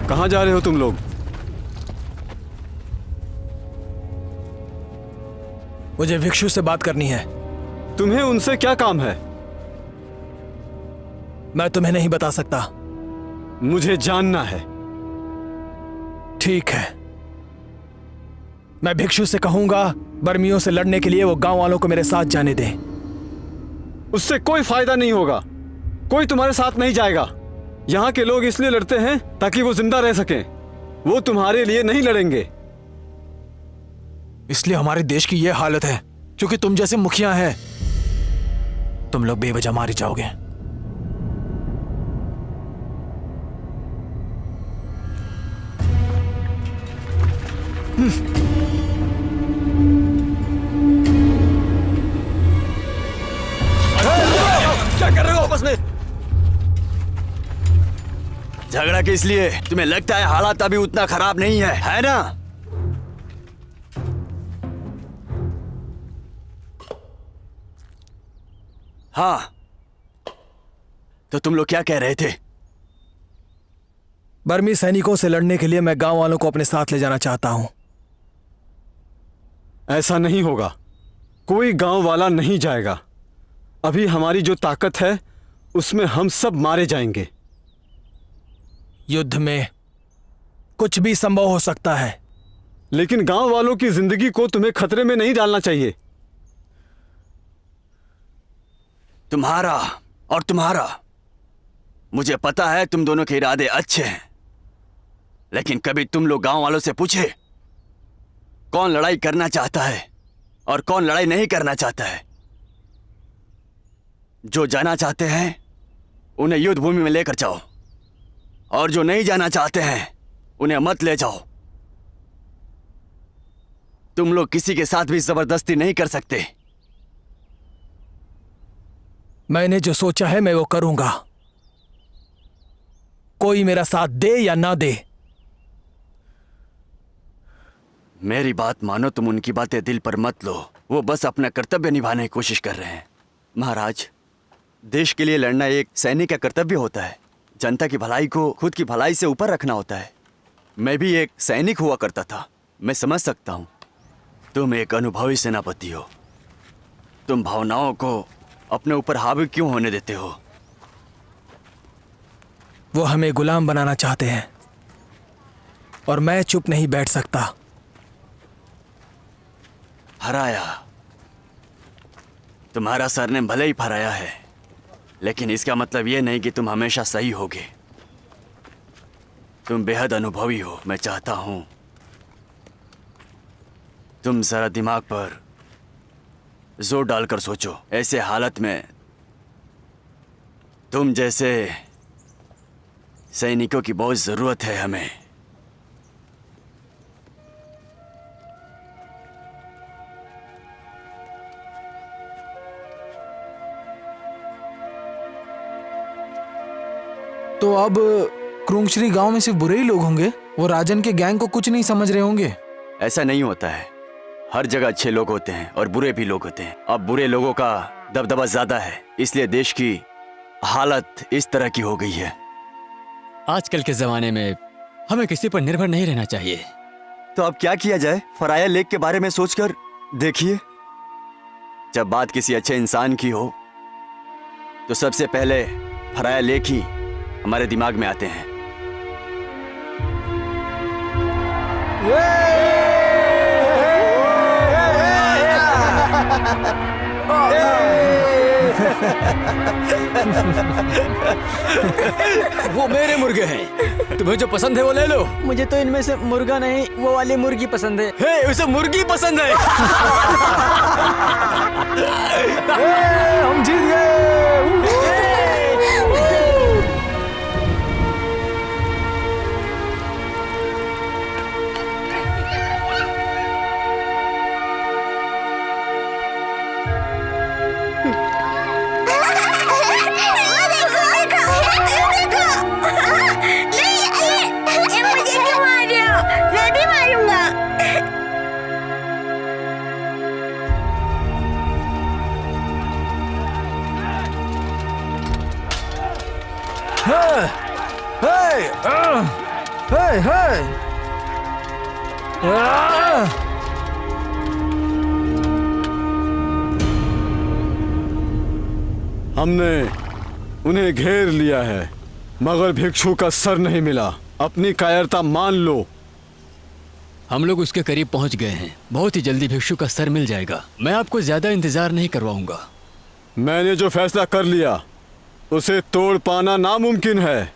कहाँ जा रहे हो तुम लोग? मुझे भिक्षु से बात करनी है। तुम्हें उनसे क्या काम है? मैं तुम्हें नहीं बता सकता। मुझे जानना है। ठीक है, मैं भिक्षु से कहूंगा बर्मियों से लड़ने के लिए वो गांव वालों को मेरे साथ जाने दें। उससे कोई फायदा नहीं होगा। कोई तुम्हारे साथ नहीं जाएगा। यहाँ के लोग इसलिए लड़ते हैं ताकि वो जिंदा रह सकें। वो तुम्हारे लिए नहीं लड़ेंगे। इसलिए हमारे देश की यह हालत है क्योंकि तुम जैसे मुखिया हैं। तुम लोग बेवजह मारे जाओगे। क्या कर रहे हो आपस में? झगड़ा किस लिए? तुम्हें लगता है हालात अभी उतना खराब नहीं है ना? हाँ, तो तुम लोग क्या कह रहे थे? बर्मी सैनिकों से लड़ने के लिए मैं गांव वालों को अपने साथ ले जाना चाहता हूं। ऐसा नहीं होगा। कोई गांव वाला नहीं जाएगा। अभी हमारी जो ताकत है उसमें हम सब मारे जाएंगे। युद्ध में कुछ भी संभव हो सकता है, लेकिन गांव वालों की जिंदगी को तुम्हें खतरे में नहीं डालना चाहिए। तुम्हारा और तुम्हारा, मुझे पता है तुम दोनों के इरादे अच्छे हैं, लेकिन कभी तुम लोग गांव वालों से पूछे कौन लड़ाई करना चाहता है और कौन लड़ाई नहीं करना चाहता है? जो जाना चाहते हैं उन्हें युद्ध भूमि में लेकर जाओ, और जो नहीं जाना चाहते हैं उन्हें मत ले जाओ। तुम लोग किसी के साथ भी जबरदस्ती नहीं कर सकते। मैंने जो सोचा है मैं वो करूंगा, कोई मेरा साथ दे या ना दे। मेरी बात मानो, तुम उनकी बातें दिल पर मत लो। वो बस अपना कर्तव्य निभाने की कोशिश कर रहे हैं। महाराज, देश के लिए लड़ना एक सैनिक का कर्तव्य होता है। जनता की भलाई को खुद की भलाई से ऊपर रखना होता है। मैं भी एक सैनिक हुआ करता था, मैं समझ सकता हूं। तुम एक अनुभवी सेनापति हो, तुम भावनाओं को अपने ऊपर हावी क्यों होने देते हो? वो हमें गुलाम बनाना चाहते हैं और मैं चुप नहीं बैठ सकता। हराया, तुम्हारा सरनेम भले ही फराया है, लेकिन इसका मतलब यह नहीं कि तुम हमेशा सही होगे। तुम बेहद अनुभवी हो। मैं चाहता हूं तुम जरा दिमाग पर जोर डालकर सोचो। ऐसे हालत में तुम जैसे सैनिकों की बहुत जरूरत है हमें। तो अब क्रुंगश्री गांव में सिर्फ बुरे ही लोग होंगे? वो राजन के गैंग को कुछ नहीं समझ रहे होंगे? ऐसा नहीं होता है। हर जगह अच्छे लोग होते हैं और बुरे भी लोग होते हैं। अब बुरे लोगों का दबदबा ज्यादा है, इसलिए देश की हालत इस तरह की हो गई है। आजकल के जमाने में हमें किसी पर निर्भर नहीं रहना चाहिए। तो अब क्या किया जाए? फराया लेक के बारे में सोचकर देखिए। जब बात किसी अच्छे इंसान की हो तो सबसे पहले फराया लेक ही हमारे दिमाग में आते हैं। वो मेरे मुर्गे हैं, तुम्हें जो पसंद है वो ले लो। मुझे तो इनमें से मुर्गा नहीं, वो वाली मुर्गी पसंद है। हे, उसे मुर्गी पसंद है। हम जीत गए। मुझे क्यों मार रहे हो? मैं भी मारूंगा। हमने उन्हें घेर लिया है, मगर भिक्षु का सर नहीं मिला। अपनी कायरता मान लो। हम लोग उसके करीब पहुंच गए हैं। बहुत ही जल्दी भिक्षु का सर मिल जाएगा। मैं आपको ज्यादा इंतजार नहीं करवाऊंगा। मैंने जो फैसला कर लिया उसे तोड़ पाना नामुमकिन है।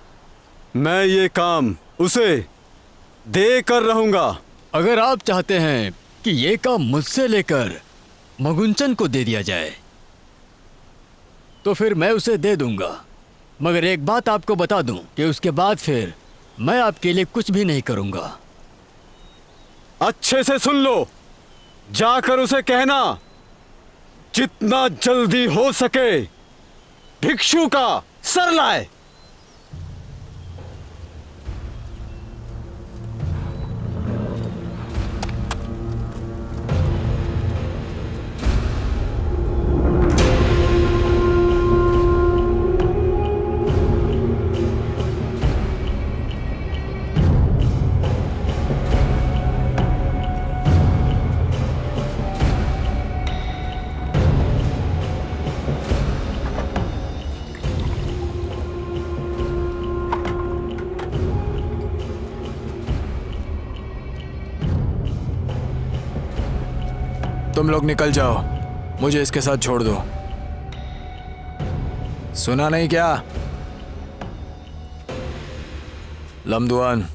मैं ये काम उसे दे कर रहूंगा। अगर आप चाहते हैं कि ये काम मुझसे लेकर मगुंचन को दे दिया जाए तो फिर मैं उसे दे दूंगा, मगर एक बात आपको बता दूं कि उसके बाद फिर मैं आपके लिए कुछ भी नहीं करूंगा। अच्छे से सुन लो, जाकर उसे कहना जितना जल्दी हो सके भिक्षु का सर लाए। तुम लोग निकल जाओ, मुझे इसके साथ छोड़ दो। सुना नहीं क्या? लमदुआन,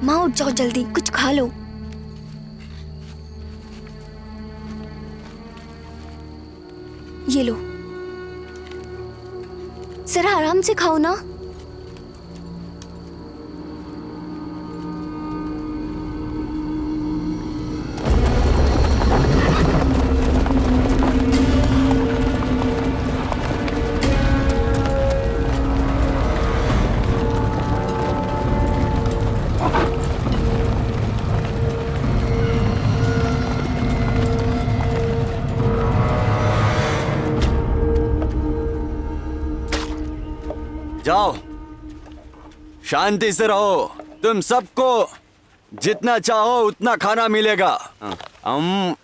माँ उठ जाओ जल्दी, कुछ खा लो। ये लो, जरा आराम से खाओ ना। जाओ, शांति से रहो। तुम सबको जितना चाहो उतना खाना मिलेगा। हम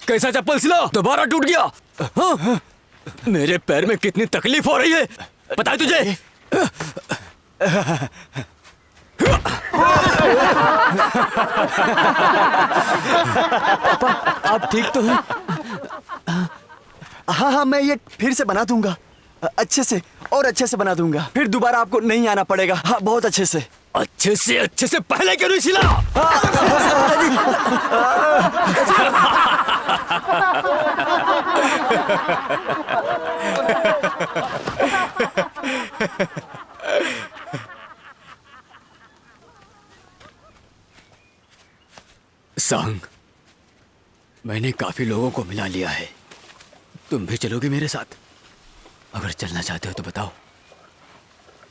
कैसा चप्पल सिला दोबारा टूट गया? हाँ? मेरे पैर में कितनी तकलीफ हो रही है पता है तुझे? पापा, आप ठीक तो हैं? हाँ हाँ, मैं ये फिर से बना दूंगा, अच्छे से और अच्छे से बना दूंगा। फिर दोबारा आपको नहीं आना पड़ेगा। हाँ, बहुत अच्छे से। अच्छे से पहले क्यों नहीं सिला? सांग, मैंने काफी लोगों को मिला लिया है। तुम भी चलोगे मेरे साथ? अगर चलना चाहते हो तो बताओ।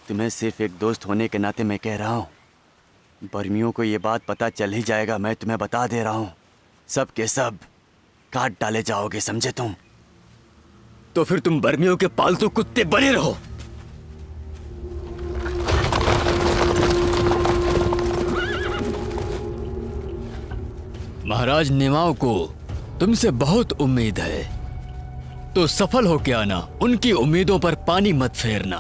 तुम्हें सिर्फ एक दोस्त होने के नाते मैं कह रहा हूँ, बर्मियों को ये बात पता चल ही जाएगा। मैं तुम्हें बता दे रहा हूँ, सब के सब काट डाले जाओगे, समझे तुम? तो फिर तुम बर्मियों के पालतू कुत्ते बने रहो। महाराज निमाओ को तुमसे बहुत उम्मीद है, तो सफल हो के आना। उनकी उम्मीदों पर पानी मत फेरना।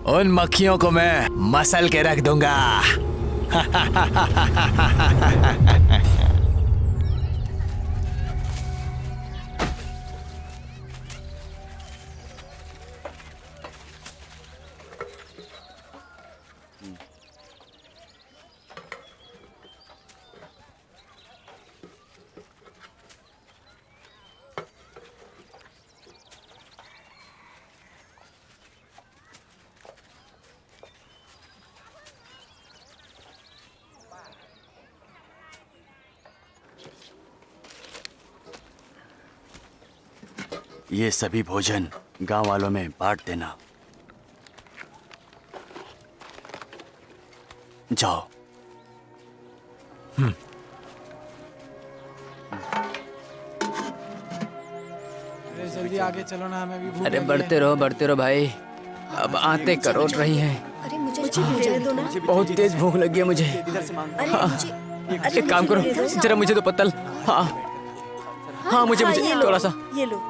उन मक्खियों को मैं मसल के रख दूंगा। ये सभी भोजन गांव वालों में बांट देना। जाओ। जल्दी आगे चलो ना, हमें भी भूख अरे लगी बढ़ते रहो भाई। अब आते करोट रही हैं। अरे मुझे भेज दो ना। बहुत तेज भूख लगी है मुझे। एक काम करो, जरा मुझे तो पत्तल। हाँ हाँ, मुझे थोड़ा सा,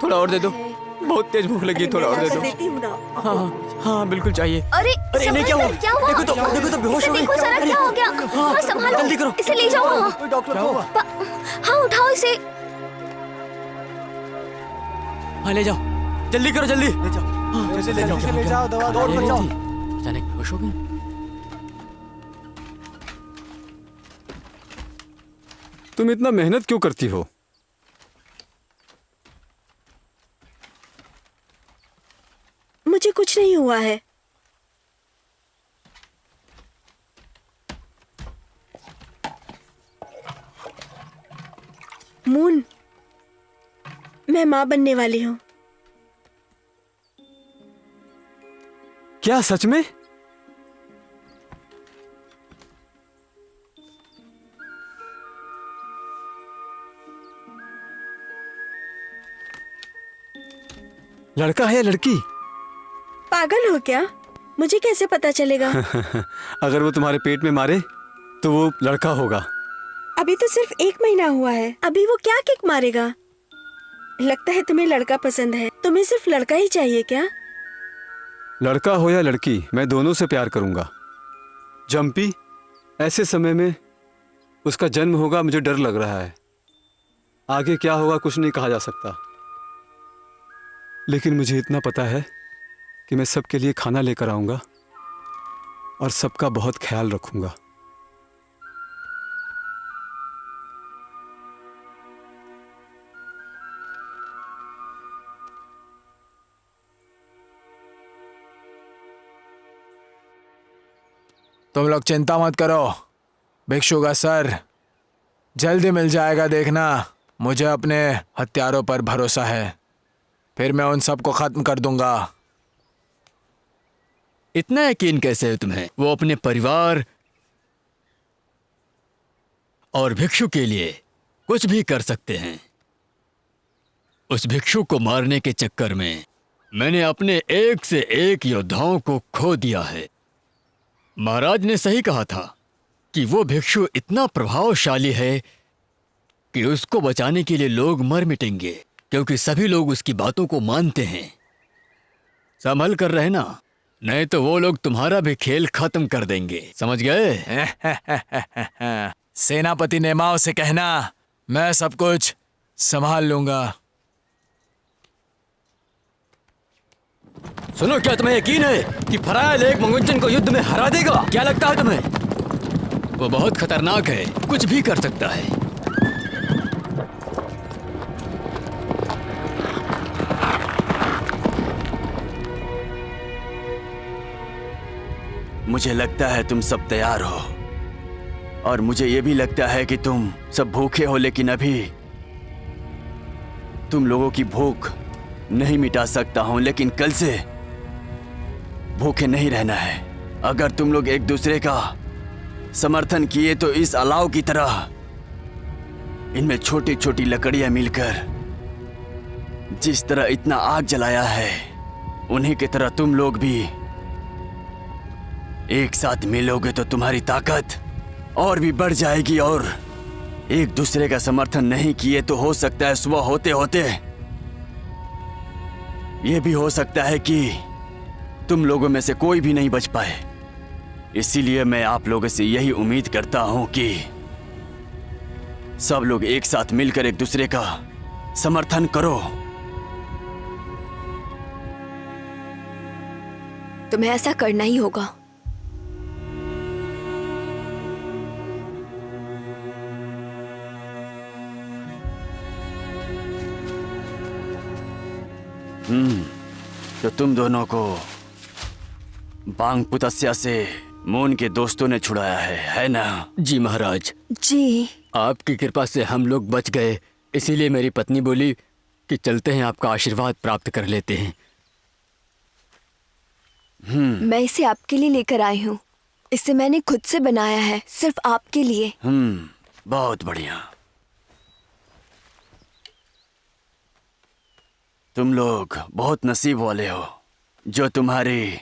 थोड़ा और दे दो। बहुत तेज भूख लगी है, थोड़ा और दे दो। हाँ हाँ बिल्कुल चाहिए। अरे इन्हें क्या हुआ? क्या हुआ? देखो तो बेहोश हो गई। देखो जरा क्या हो गया? हाँ संभालो, जल्दी करो। इसे ले जाओ वहाँ। डॉक्टर को। हाँ उठाओ इसे। हाँ ले जाओ, जल्दी करो, जल्दी ले जाओ। ले जाओ, दवा दौड़ कर जाओ। अचानक बेहोश हो गई। तुम इतना मेहनत क्यों करती हो? मुझे कुछ नहीं हुआ है। मून, मैं माँ बनने वाली हूँ। क्या सच में? लड़का है या लड़की? पागल हो क्या? मुझे कैसे पता चलेगा? अगर वो तुम्हारे पेट में मारे तो वो लड़का होगा। अभी तो सिर्फ 1 महीना हुआ है, अभी वो क्या किक मारेगा? लगता है तुम्हें लड़का पसंद है। तुम्हें सिर्फ लड़का ही चाहिए क्या? लड़का हो या लड़की, मैं दोनों से प्यार करूंगा। जंपी, ऐसे समय में उसका जन्म होगा, मुझे डर लग रहा है। आगे क्या होगा कुछ नहीं कहा जा सकता, लेकिन मुझे इतना पता है कि मैं सबके लिए खाना लेकर आऊंगा और सबका बहुत ख्याल रखूंगा। तुम लोग चिंता मत करो, भिक्षु का सर जल्दी मिल जाएगा। देखना, मुझे अपने हत्यारों पर भरोसा है, फिर मैं उन सबको खत्म कर दूंगा। इतना यकीन कैसे है तुम्हें? वो अपने परिवार और भिक्षु के लिए कुछ भी कर सकते हैं। उस भिक्षु को मारने के चक्कर में मैंने अपने एक से एक योद्धाओं को खो दिया है। महाराज ने सही कहा था कि वो भिक्षु इतना प्रभावशाली है कि उसको बचाने के लिए लोग मर मिटेंगे, क्योंकि सभी लोग उसकी बातों को मानते हैं। संभल कर रहना, नहीं तो वो लोग तुम्हारा भी खेल खत्म कर देंगे, समझ गए? सेनापति नेमाओ से कहना मैं सब कुछ संभाल लूंगा। सुनो, क्या तुम्हें यकीन है कि फरायल एक मंगुंचन को युद्ध में हरा देगा? क्या लगता है तुम्हें? वो बहुत खतरनाक है, कुछ भी कर सकता है। मुझे लगता है तुम सब तैयार हो, और मुझे ये भी लगता है कि तुम सब भूखे हो, लेकिन अभी तुम लोगों की भूख नहीं मिटा सकता हूं, लेकिन कल से भूखे नहीं रहना है। अगर तुम लोग एक दूसरे का समर्थन किए तो इस अलाव की तरह इनमें छोटी छोटी लकड़ियां मिलकर जिस तरह इतना आग जलाया है, उन्हीं की तरह तुम लोग भी एक साथ मिलोगे तो तुम्हारी ताकत और भी बढ़ जाएगी। और एक दूसरे का समर्थन नहीं किए तो हो सकता है सुबह होते होते यह भी हो सकता है कि तुम लोगों में से कोई भी नहीं बच पाए। इसीलिए मैं आप लोगों से यही उम्मीद करता हूं कि सब लोग एक साथ मिलकर एक दूसरे का समर्थन करो। तुम्हें ऐसा करना ही होगा। तो तुम दोनों को बांग पुतस्या से मून के दोस्तों ने छुड़ाया है ना? जी महाराज, जी। आपकी कृपा से हम लोग बच गए, इसीलिए मेरी पत्नी बोली कि चलते हैं, आपका आशीर्वाद प्राप्त कर लेते हैं। मैं इसे आपके लिए लेकर आई हूँ। इसे मैंने खुद से बनाया है, सिर्फ आपके लिए। बहुत बढ़िया। तुम लोग बहुत नसीब वाले हो जो तुम्हारी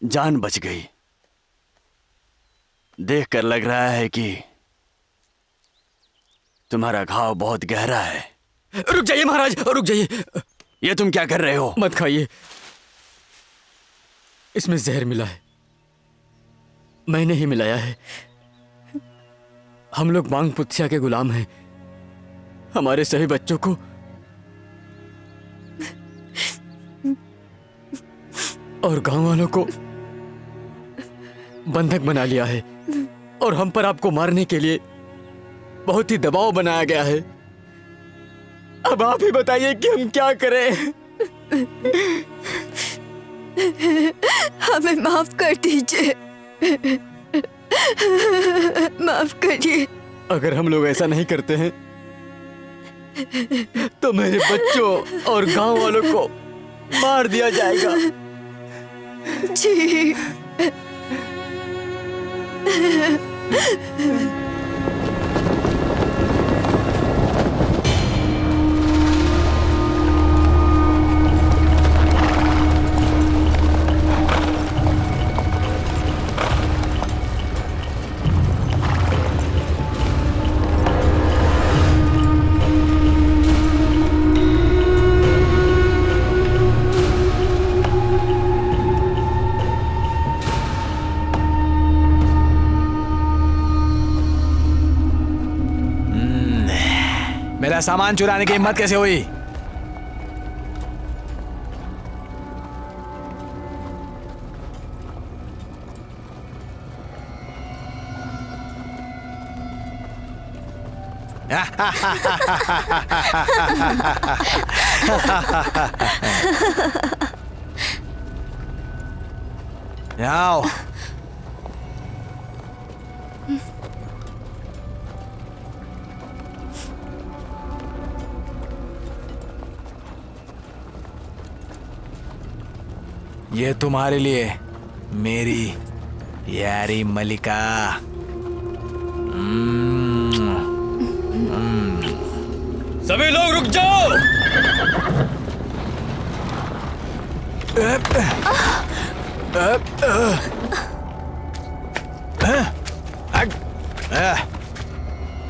जान बच गई। देखकर लग रहा है कि तुम्हारा घाव बहुत गहरा है। रुक जाइए महाराज, रुक जाइए। ये तुम क्या कर रहे हो? मत खाइए, इसमें जहर मिला है। मैंने ही मिलाया है। हम लोग बांग पुत्स्या के गुलाम हैं। हमारे सभी बच्चों को और गांव वालों को बंधक बना लिया है, और हम पर आपको मारने के लिए बहुत ही दबाव बनाया गया है। अब आप ही बताइए कि हम क्या करें। हमें माफ कर दीजिए, माफ करिए। अगर हम लोग ऐसा नहीं करते हैं तो मेरे बच्चों और गांव वालों को मार दिया जाएगा। जी। मेरा सामान चुराने की हिम्मत कैसे हुई? आओ। ये तुम्हारे लिए मेरी यारी मलिका। सभी लोग रुक जाओ।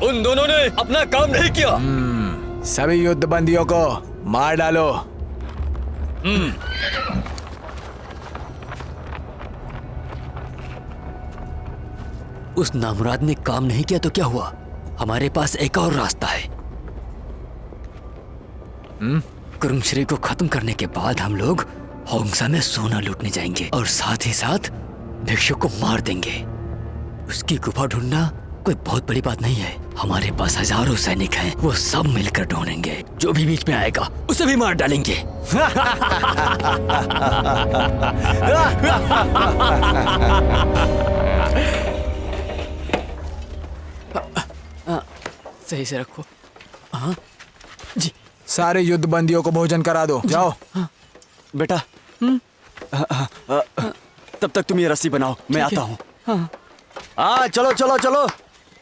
उन दोनों ने अपना काम नहीं किया। सभी युद्ध बंदियों को मार डालो। उस नामुराद ने काम नहीं किया तो क्या हुआ? हमारे पास एक और रास्ता है। कुरुंगश्री को खत्म करने के बाद हम लोग होंगसा में सोना लूटने जाएंगे और साथ ही साथ भिक्षु को मार देंगे। उसकी गुफा ढूंढना कोई बहुत बड़ी बात नहीं है। हमारे पास हजारों सैनिक हैं, वो सब मिलकर ढूंढेंगे। जो भी बीच में आएगा उसे भी मार डालेंगे। सही से रखो। हाँ जी। सारे युद्ध बंदियों को भोजन करा दो, जाओ। बेटा तब तक तुम ये रस्सी बनाओ, मैं आता हूँ। हाँ चलो चलो चलो,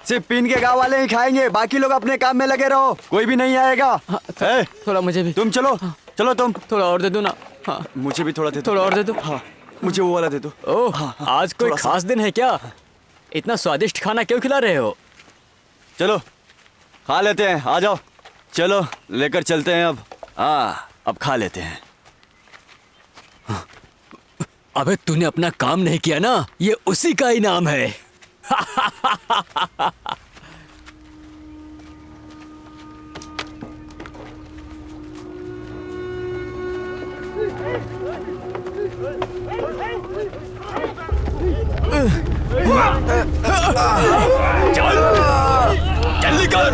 सिर्फ पीन के गांव वाले ही खाएंगे, बाकी लोग अपने काम में लगे रहो, कोई भी नहीं आएगा। ए, थोड़ा मुझे भी। तुम चलो चलो तुम। थोड़ा और दे दो ना। हाँ मुझे भी थोड़ा दे दो। थोड़ा और दे दो। हाँ मुझे वो वाला दे दो। ओह हाँ, हाँ, आज कोई थोड़ा सा। खास दिन है क्या? इतना स्वादिष्ट खाना क्यों खिला रहे हो? चलो खा लेते हैं, आ जाओ। चलो लेकर चलते हैं अब। हाँ अब खा लेते हैं। अबे तूने अपना काम नहीं किया ना, ये उसी का इनाम है। जल्दी कर।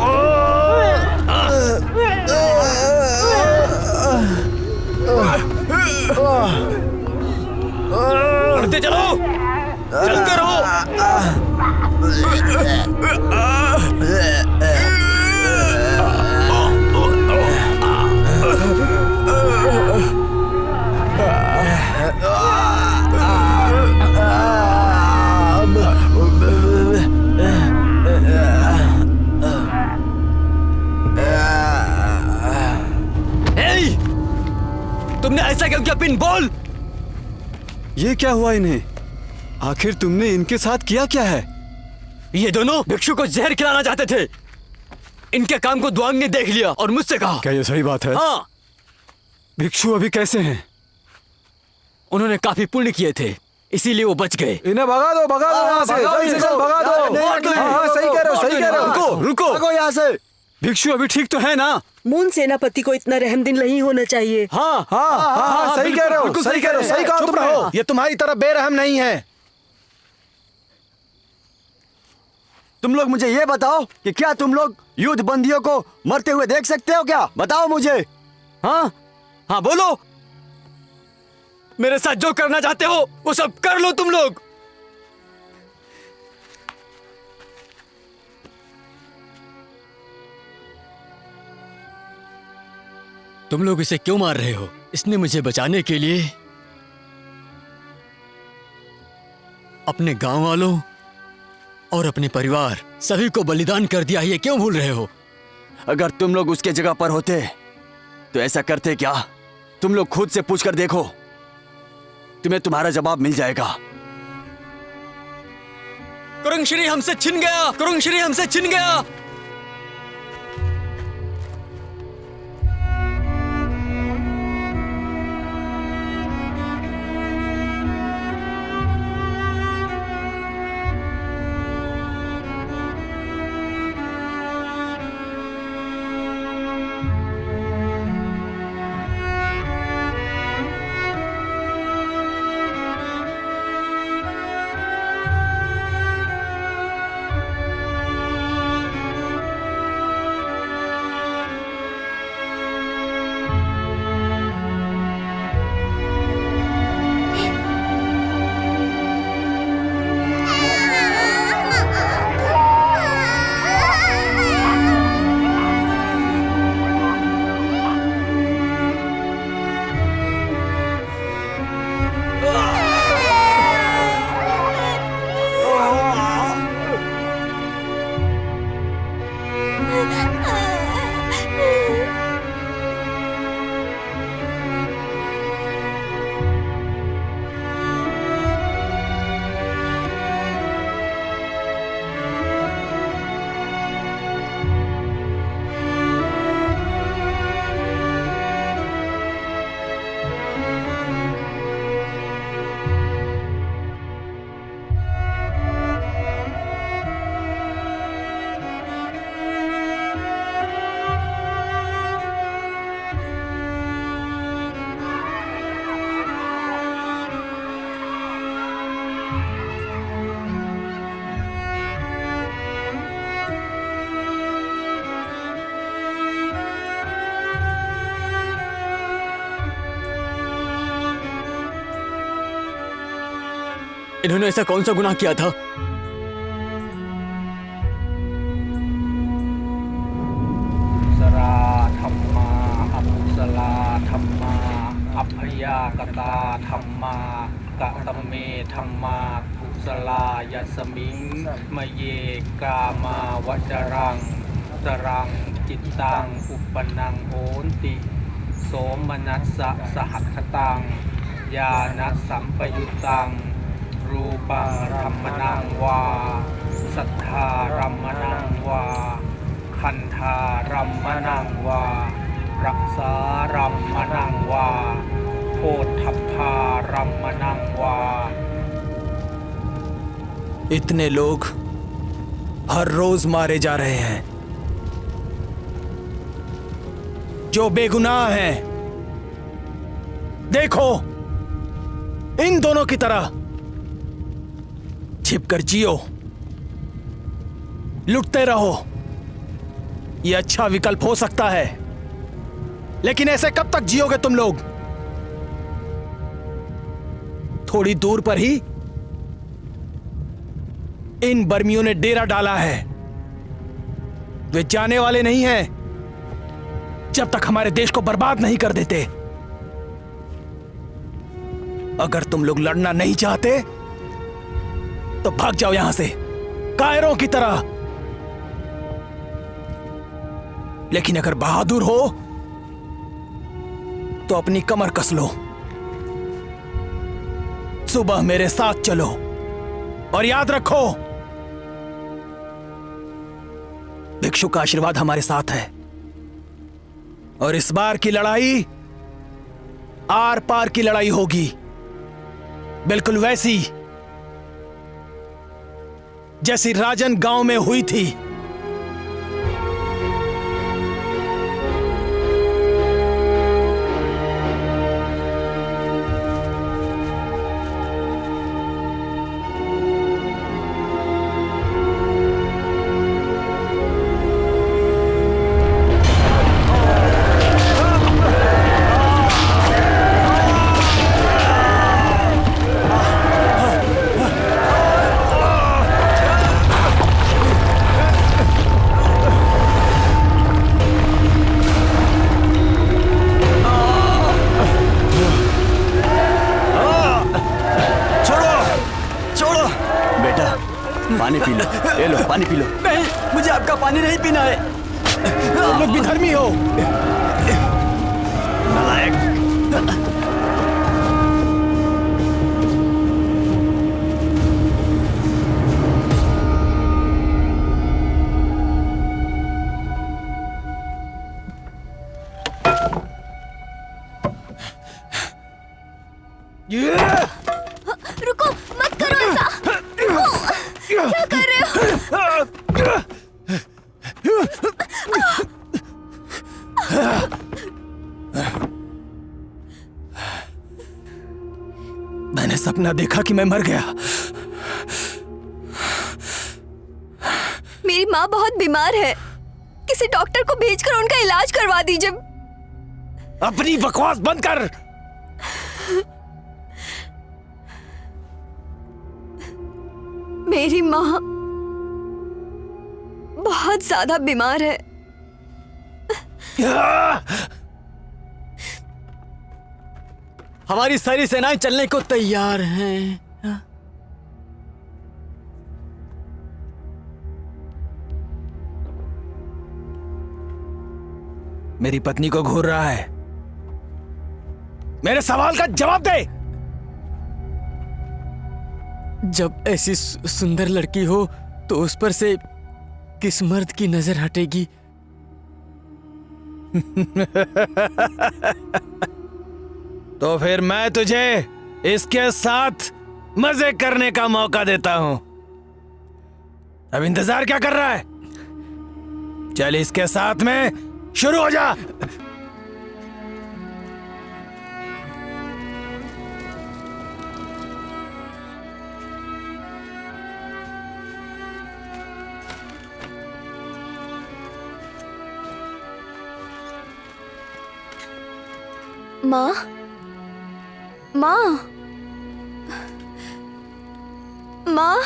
बढ़ते चलो, चलते रहो। तुमने ऐसा क्यों किया? पिन बोल। ये क्या हुआ इन्हें? आखिर तुमने इनके साथ किया क्या है? ये दोनों भिक्षु को जहर खिलाना चाहते थे। इनके काम को दुआंग ने देख लिया और मुझसे कहा। क्या ये सही बात है? हाँ, भिक्षु अभी कैसे हैं? उन्होंने काफी पुण्य किए थे, इसीलिए वो बच गए। इन्हें भगा दो, भगा दो यहाँ से, जल्दी से चल, भगा दो। हाँ सही कह रहे हो, सही कह रहे हो। रुको रुको, भागो यहाँ से। भिक्षु अभी ठीक तो है ना? मून सेनापति को इतना रहमदिल नहीं होना चाहिए। हाँ हाँ हाँ सही कह रहे हो, सही कह रहे हो, सही कहा चुप तुमने। रहो, ये तुम्हारी तरह बेरहम नहीं है। तुम लोग मुझे ये बताओ कि क्या तुम लोग युद्ध बंदियों को मरते हुए देख सकते हो क्या? बताओ मुझे। हाँ हाँ बोलो। मेरे साथ जो करना चाहते हो वो सब कर लो तुम लोग। तुम लोग इसे क्यों मार रहे हो? इसने मुझे बचाने के लिए अपने गांव वालों और अपने परिवार सभी को बलिदान कर दिया। ये क्यों भूल रहे हो? अगर तुम लोग उसके जगह पर होते तो ऐसा करते क्या? तुम लोग खुद से पूछकर देखो, तुम्हें तुम्हारा जवाब मिल जाएगा। कुरुंगश्री हमसे छिन गया, कुरुंगश्री हमसे छिन गया। इन्होंने ऐसा कौन सा गुनाह किया था? सरा धम्मा अपुसला धम्मा अभया कता धम्मा कतमे धम्मा कुसला यस्मिन् मये कामा वजरं तरं चित्तां उपन्नं होन्ति सोमनस्स सहस्रतां यान संपयुक्तां रूपं रमणं वा सद्धारमणं वा खंधारमणं वा रक्षारमणं वा पोठप्पारमणं वा। इतने लोग हर रोज मारे जा रहे हैं जो बेगुनाह हैं। देखो, इन दोनों की तरह छिपकर जियो, लुटते रहो। यह अच्छा विकल्प हो सकता है, लेकिन ऐसे कब तक जियोगे तुम लोग? थोड़ी दूर पर ही इन बर्मियों ने डेरा डाला है। वे जाने वाले नहीं हैं जब तक हमारे देश को बर्बाद नहीं कर देते। अगर तुम लोग लड़ना नहीं चाहते तो भाग जाओ यहां से कायरों की तरह। लेकिन अगर बहादुर हो तो अपनी कमर कस लो, सुबह मेरे साथ चलो और याद रखो, भिक्षु का आशीर्वाद हमारे साथ है। और इस बार की लड़ाई आर पार की लड़ाई होगी, बिल्कुल वैसी जैसी राजन गांव में हुई थी। पानी पी लो, ले लो पानी पी लो। नहीं, मुझे आपका पानी नहीं पीना है। तुम लोग भी धर्मी हो। नालायक। रुको, मत करो ऐसा। रुको, क्या कर रहे हो? मैंने सपना देखा कि मैं मर गया। मेरी माँ बहुत बीमार है, किसी डॉक्टर को भेजकर उनका इलाज करवा दीजिए। अपनी बकवास बंद कर। मेरी माँ बहुत ज्यादा बीमार है। हमारी सारी सेनाएं चलने को तैयार हैं। मेरी पत्नी को घूर रहा है। मेरे सवाल का जवाब दे। जब ऐसी सुंदर लड़की हो तो उस पर से किस मर्द की नजर हटेगी? तो फिर मैं तुझे इसके साथ मजे करने का मौका देता हूं। अब इंतजार क्या कर रहा है? चल इसके साथ में शुरू हो जा। माँ, माँ, माँ,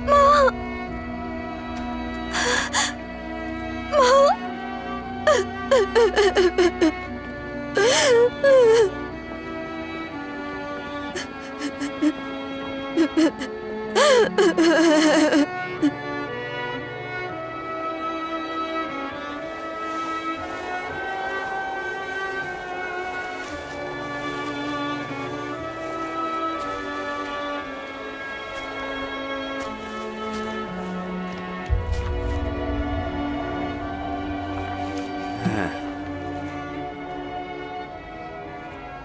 माँ,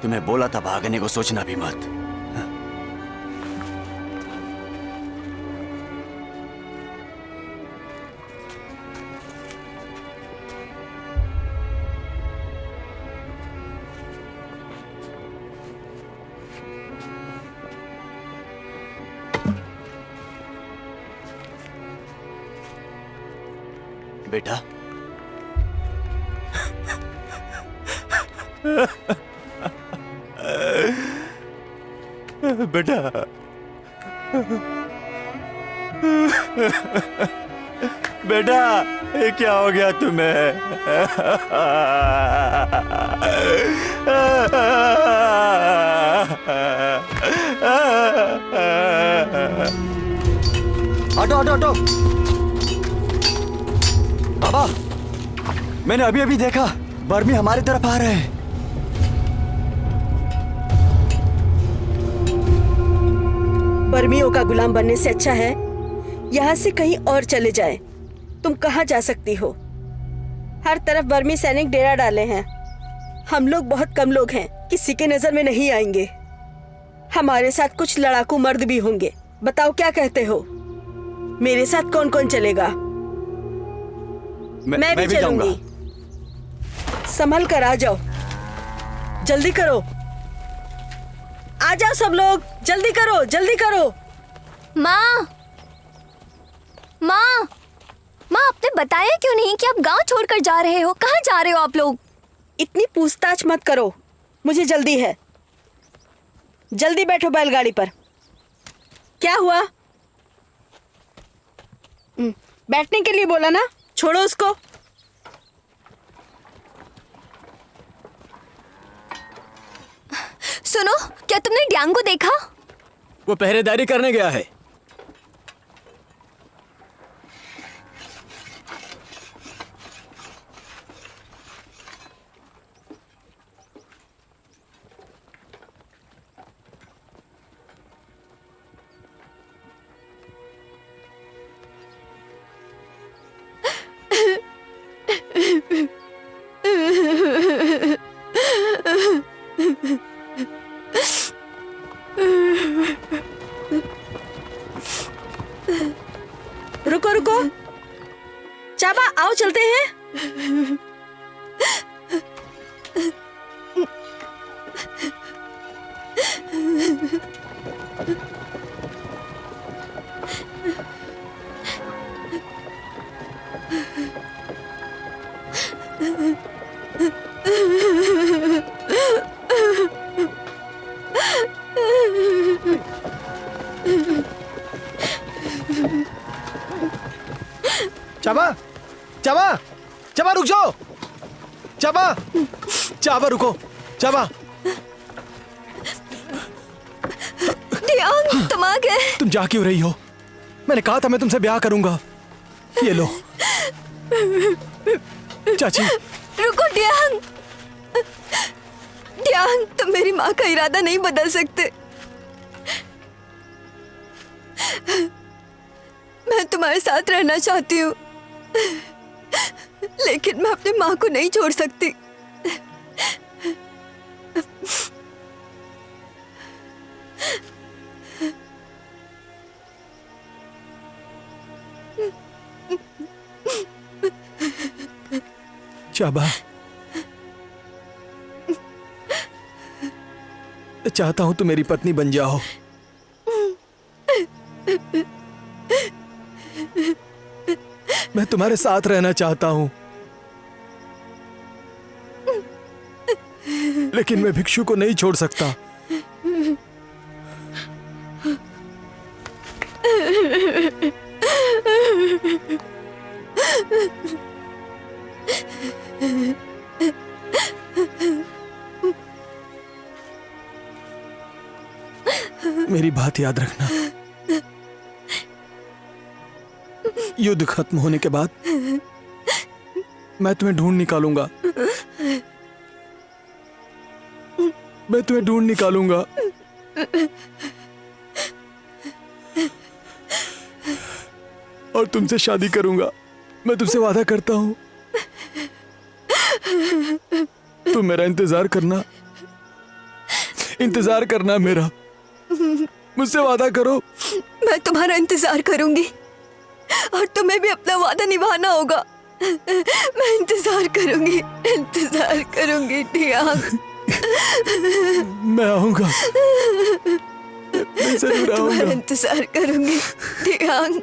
तुम्हें बोला था भागने को सोचना भी मत। बेटा, बेटा, बेटा, ये क्या हो गया तुम्हें? Auto auto auto! बाबा, मैंने अभी अभी देखा बर्मी हमारी तरफ आ रहे हैं। बर्मियों का गुलाम बनने से अच्छा है यहाँ से कहीं और चले जाएं। तुम कहाँ जा सकती हो? हर तरफ बर्मी सैनिक डेरा डाले हैं। हम लोग बहुत कम लोग हैं, किसी के नजर में नहीं आएंगे। हमारे साथ कुछ लड़ाकू मर्द भी होंगे। बताओ क्या कहते हो? मेरे साथ कौन कौन चलेगा? मैं भी चलूंगी। संभल कर आ जाओ, जल्दी करो, आ जाओ सब लोग, जल्दी करो, जल्दी करो। माँ, माँ, माँ, आपने बताया क्यों नहीं कि आप गांव छोड़कर जा रहे हो? कहाँ जा रहे हो आप लोग? इतनी पूछताछ मत करो, मुझे जल्दी है। जल्दी बैठो बैलगाड़ी पर। क्या हुआ? बैठने के लिए बोला ना, छोड़ो उसको। सुनो, क्या तुमने ड्यांग को देखा? वो पहरेदारी करने गया है। रुको रुको, चाबा आओ चलते हैं। चाबा, चाबा, चाबा रुक जाओ। चाबा, चाबा रुको, चाबा। ड्यांग, तुम आ गए। तुम जा क्यों रही हो? मैंने कहा था मैं तुमसे ब्याह करूंगा। ये लो। चाची। रुको ड्यांग, ड्यांग, तुम मेरी माँ का इरादा नहीं बदल सकते। मैं तुम्हारे साथ रहना चाहती हूँ, लेकिन मैं अपनी माँ को नहीं छोड़ सकती। चाबा, चाहता हूं तुम मेरी पत्नी बन जाओ। मैं तुम्हारे साथ रहना चाहता हूं, लेकिन मैं भिक्षु को नहीं छोड़ सकता। मेरी बात याद रखना, युद्ध खत्म होने के बाद मैं तुम्हें ढूंढ निकालूंगा। मैं तुम्हें ढूंढ निकालूंगा। और तुमसे शादी करूंगा। मैं तुमसे वादा करता हूं। तुम मेरा इंतजार करना, इंतजार करना मेरा। मुझसे वादा करो। मैं तुम्हारा इंतजार करूंगी और तुम्हें भी अपना वादा निभाना होगा। मैं इंतजार करूंगी टियांग। मैं आऊंगा, मैं जरूर आऊंगा। तुम्हारा इंतजार करूंगी टियांग।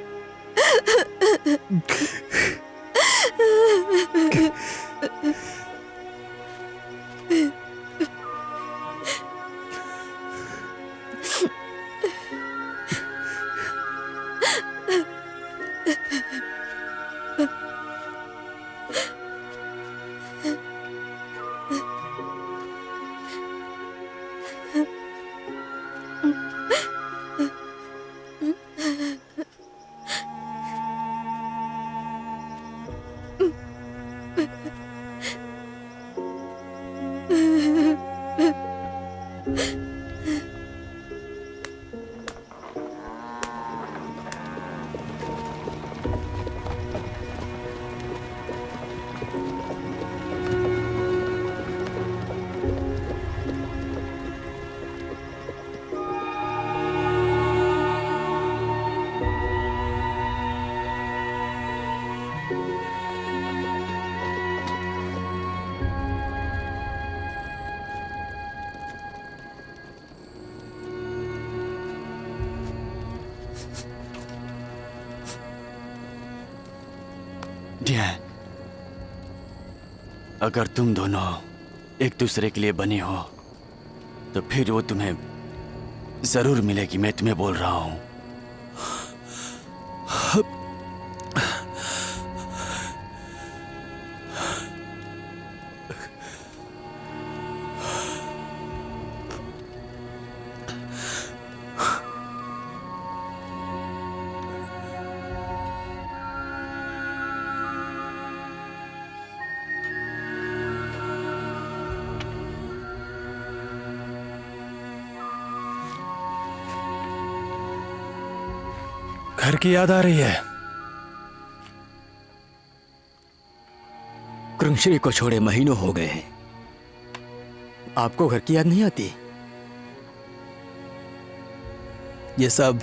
डियान, अगर तुम दोनों एक दूसरे के लिए बने हो तो फिर वो तुम्हें जरूर मिलेगी। मैं तुम्हें बोल रहा हूं। घर की याद आ रही है। कृंगश्री को छोड़े महीनों हो गए हैं। आपको घर की याद नहीं आती? ये सब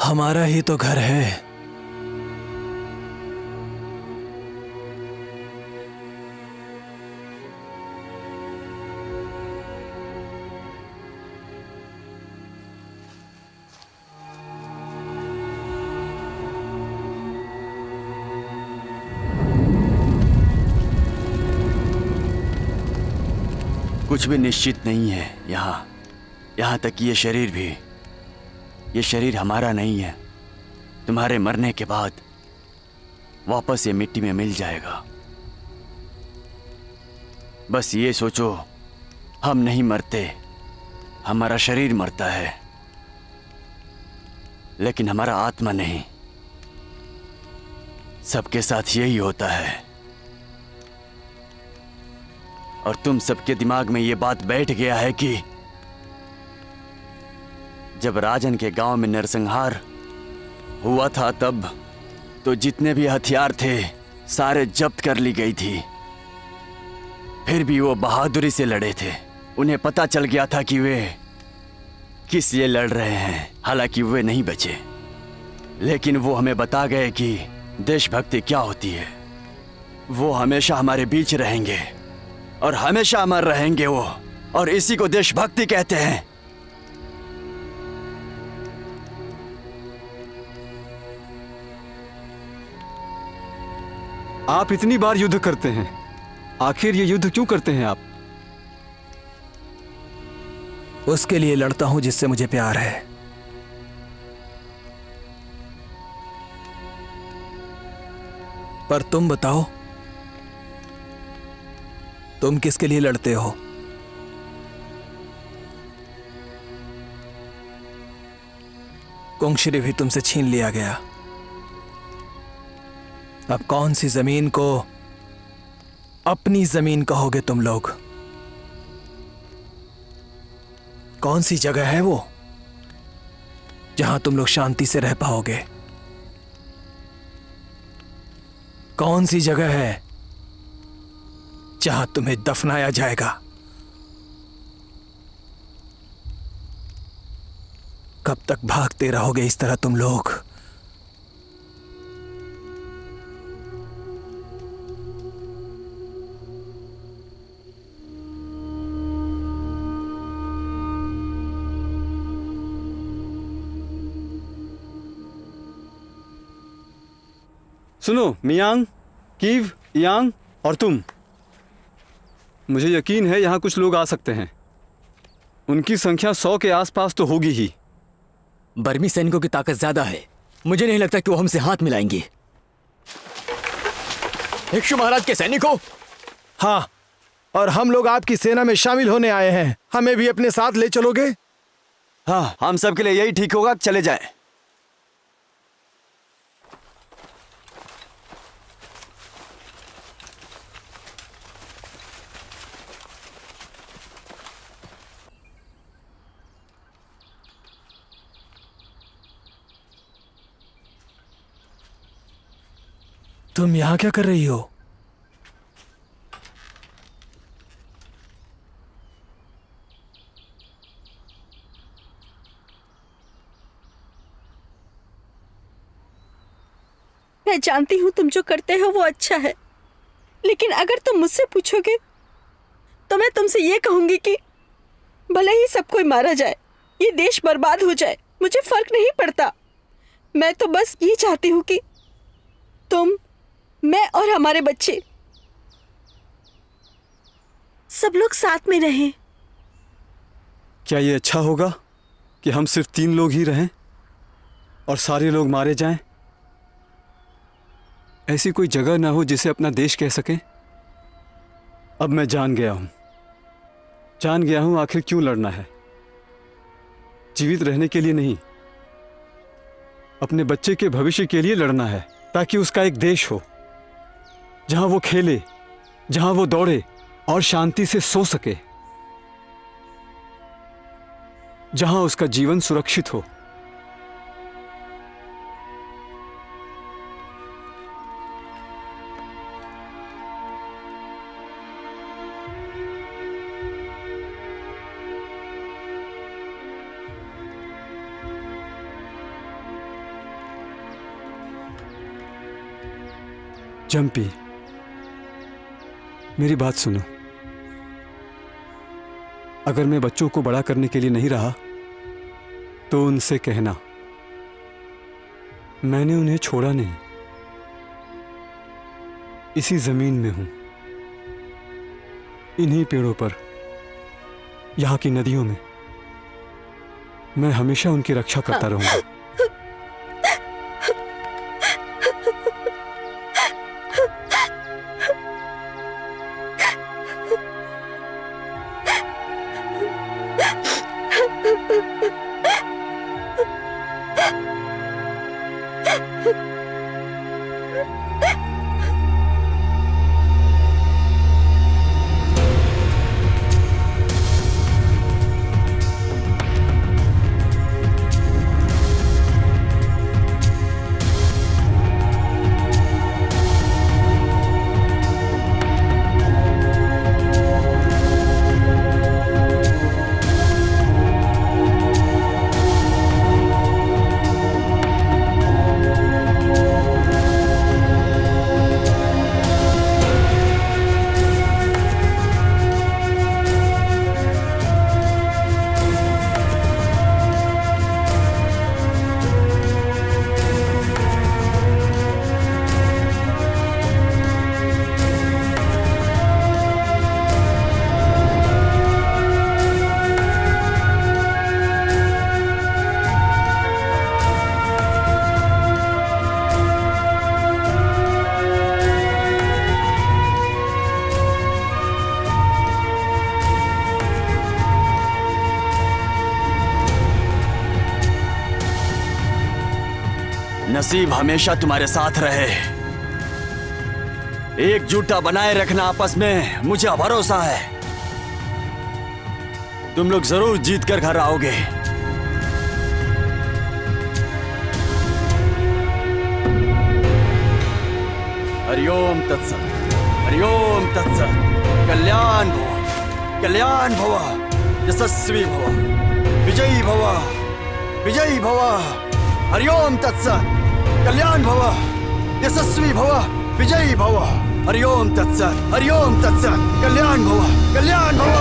हमारा ही तो घर है। कुछ भी निश्चित नहीं है यहाँ तक कि ये शरीर भी। ये शरीर हमारा नहीं है। तुम्हारे मरने के बाद वापस ये मिट्टी में मिल जाएगा। बस ये सोचो, हम नहीं मरते, हमारा शरीर मरता है, लेकिन हमारा आत्मा नहीं। सबके साथ यही होता है। और तुम सबके दिमाग में ये बात बैठ गया है कि जब राजन के गांव में नरसंहार हुआ था तब तो जितने भी हथियार थे सारे जब्त कर ली गई थी। फिर भी वो बहादुरी से लड़े थे। उन्हें पता चल गया था कि वे किस लिए लड़ रहे हैं। हालांकि वे नहीं बचे, लेकिन वो हमें बता गए कि देशभक्ति क्या होती है। वो हमेशा हमारे बीच रहेंगे और हमेशा अमर रहेंगे वो, और इसी को देशभक्ति कहते हैं। आप इतनी बार युद्ध करते हैं, आखिर ये युद्ध क्यों करते हैं आप? उसके लिए लड़ता हूं जिससे मुझे प्यार है। पर तुम बताओ, तुम किसके लिए लड़ते हो? कुंगश्री भी तुमसे छीन लिया गया। अब कौन सी जमीन को अपनी जमीन कहोगे तुम लोग? कौन सी जगह है वो जहां तुम लोग शांति से रह पाओगे? कौन सी जगह है जहां तुम्हें दफनाया जाएगा? कब तक भागते रहोगे इस तरह तुम लोग? सुनो मियांग, कीव, यांग और तुम, मुझे यकीन है यहाँ कुछ लोग आ सकते हैं। उनकी संख्या 100 के आसपास तो होगी ही। बर्मी सैनिकों की ताकत ज्यादा है, मुझे नहीं लगता कि वो हमसे हाथ मिलाएंगे। भिक्षु महाराज के सैनिकों, हाँ, और हम लोग आपकी सेना में शामिल होने आए हैं। हमें भी अपने साथ ले चलोगे? हाँ, हम सब के लिए यही ठीक होगा कि चले जाएं। तुम यहां क्या कर रही हो? मैं जानती हूँ तुम जो करते हो वो अच्छा है, लेकिन अगर तुम मुझसे पूछोगे तो मैं तुमसे ये कहूंगी कि भले ही सब कोई मारा जाए, ये देश बर्बाद हो जाए, मुझे फर्क नहीं पड़ता। मैं तो बस ये चाहती हूँ कि तुम, मैं और हमारे बच्चे सब लोग साथ में रहें। क्या ये अच्छा होगा कि हम सिर्फ 3 लोग ही रहें और सारे लोग मारे जाएं? ऐसी कोई जगह ना हो जिसे अपना देश कह सकें। अब मैं जान गया हूं आखिर क्यों लड़ना है। जीवित रहने के लिए नहीं, अपने बच्चे के भविष्य के लिए लड़ना है, ताकि उसका एक देश हो जहां वो खेले, जहां वो दौड़े और शांति से सो सके, जहां उसका जीवन सुरक्षित हो। जंपी, मेरी बात सुनो। अगर मैं बच्चों को बड़ा करने के लिए नहीं रहा तो उनसे कहना मैंने उन्हें छोड़ा नहीं। इसी जमीन में हूं, इन्हीं पेड़ों पर, यहां की नदियों में मैं हमेशा उनकी रक्षा करता रहूंगा। नसीब हमेशा तुम्हारे साथ रहे। एकजुटता बनाए रखना आपस में, मुझे भरोसा है तुम लोग जरूर जीत कर घर आओगे। हरिओम तत्सत, हरिओम तत्सत। कल्याण भव, कल्याण भव, यशस्वी भव, विजयी भव, विजयी भव। हरिओम तत्सत। कल्याण भव, यशस्वी भव, विजयी भव। हरिओम तत्सत, हरिओम तत्सत। कल्याण भव, कल्याण भव।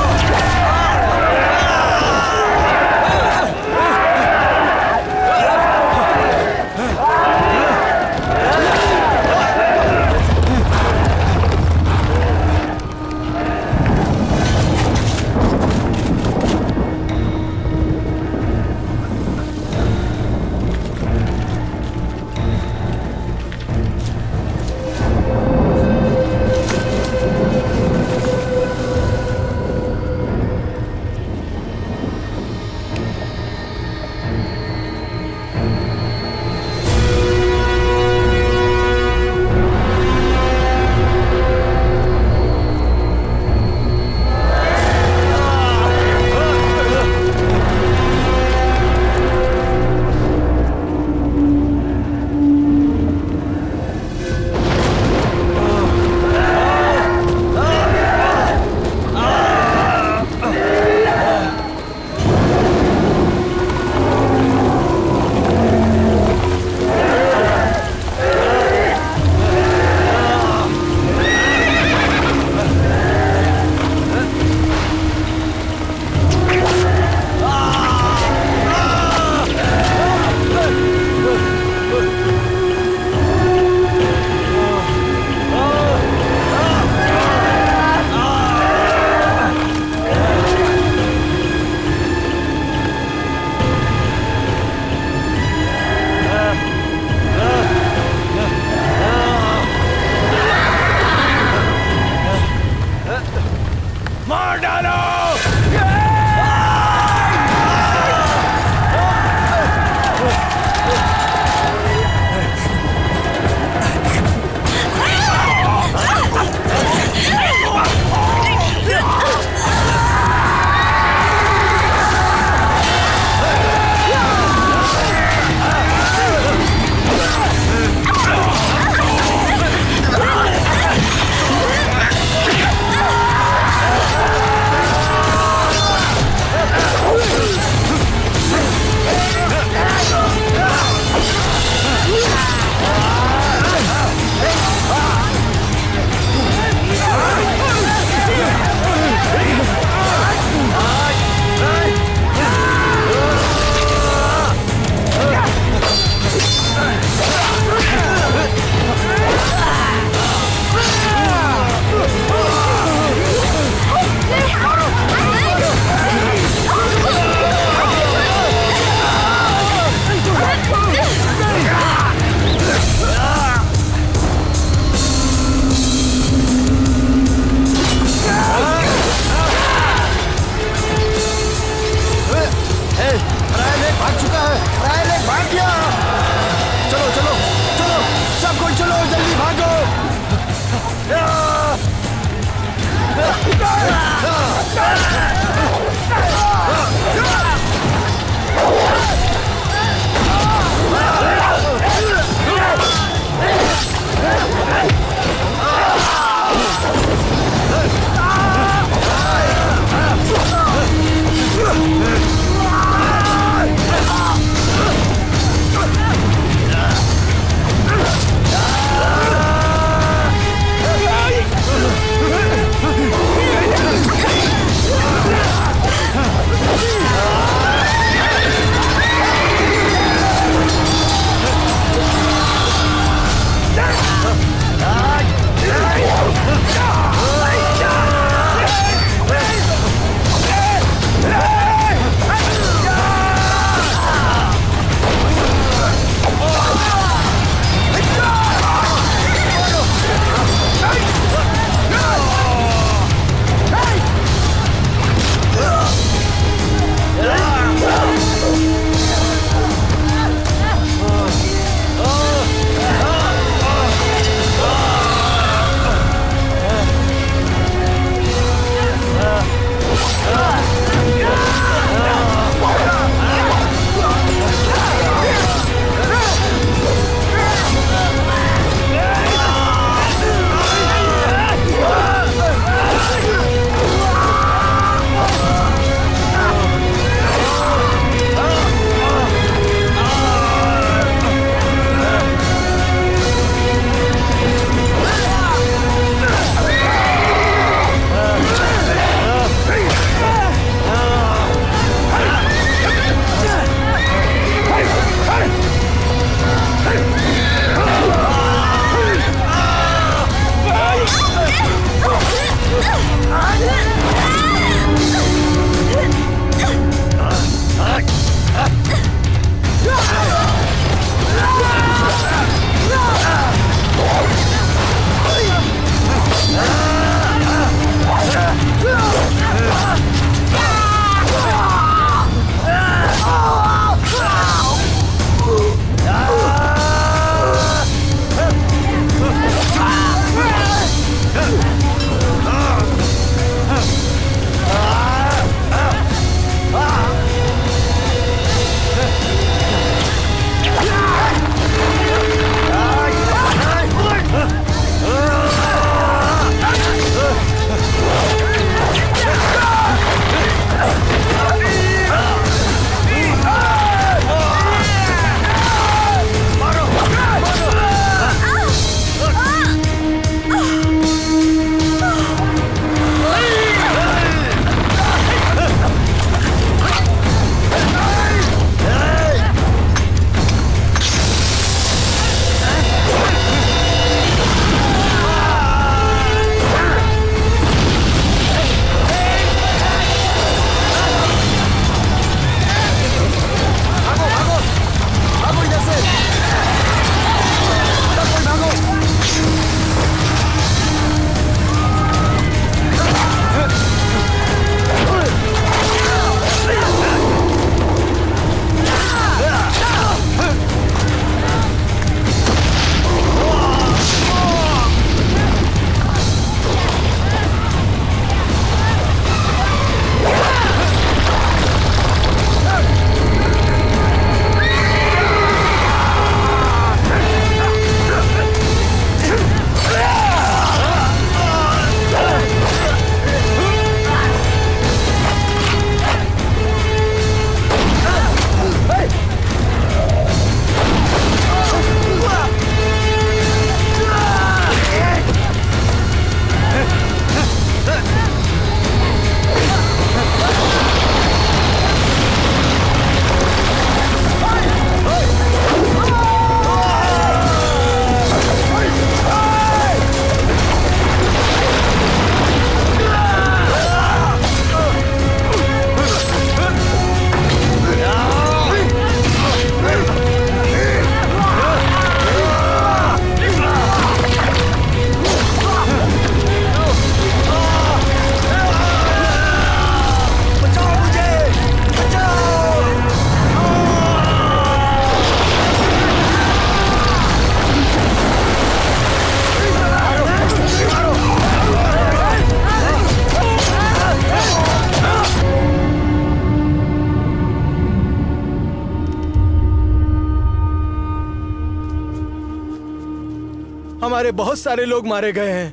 हमारे बहुत सारे लोग मारे गए हैं।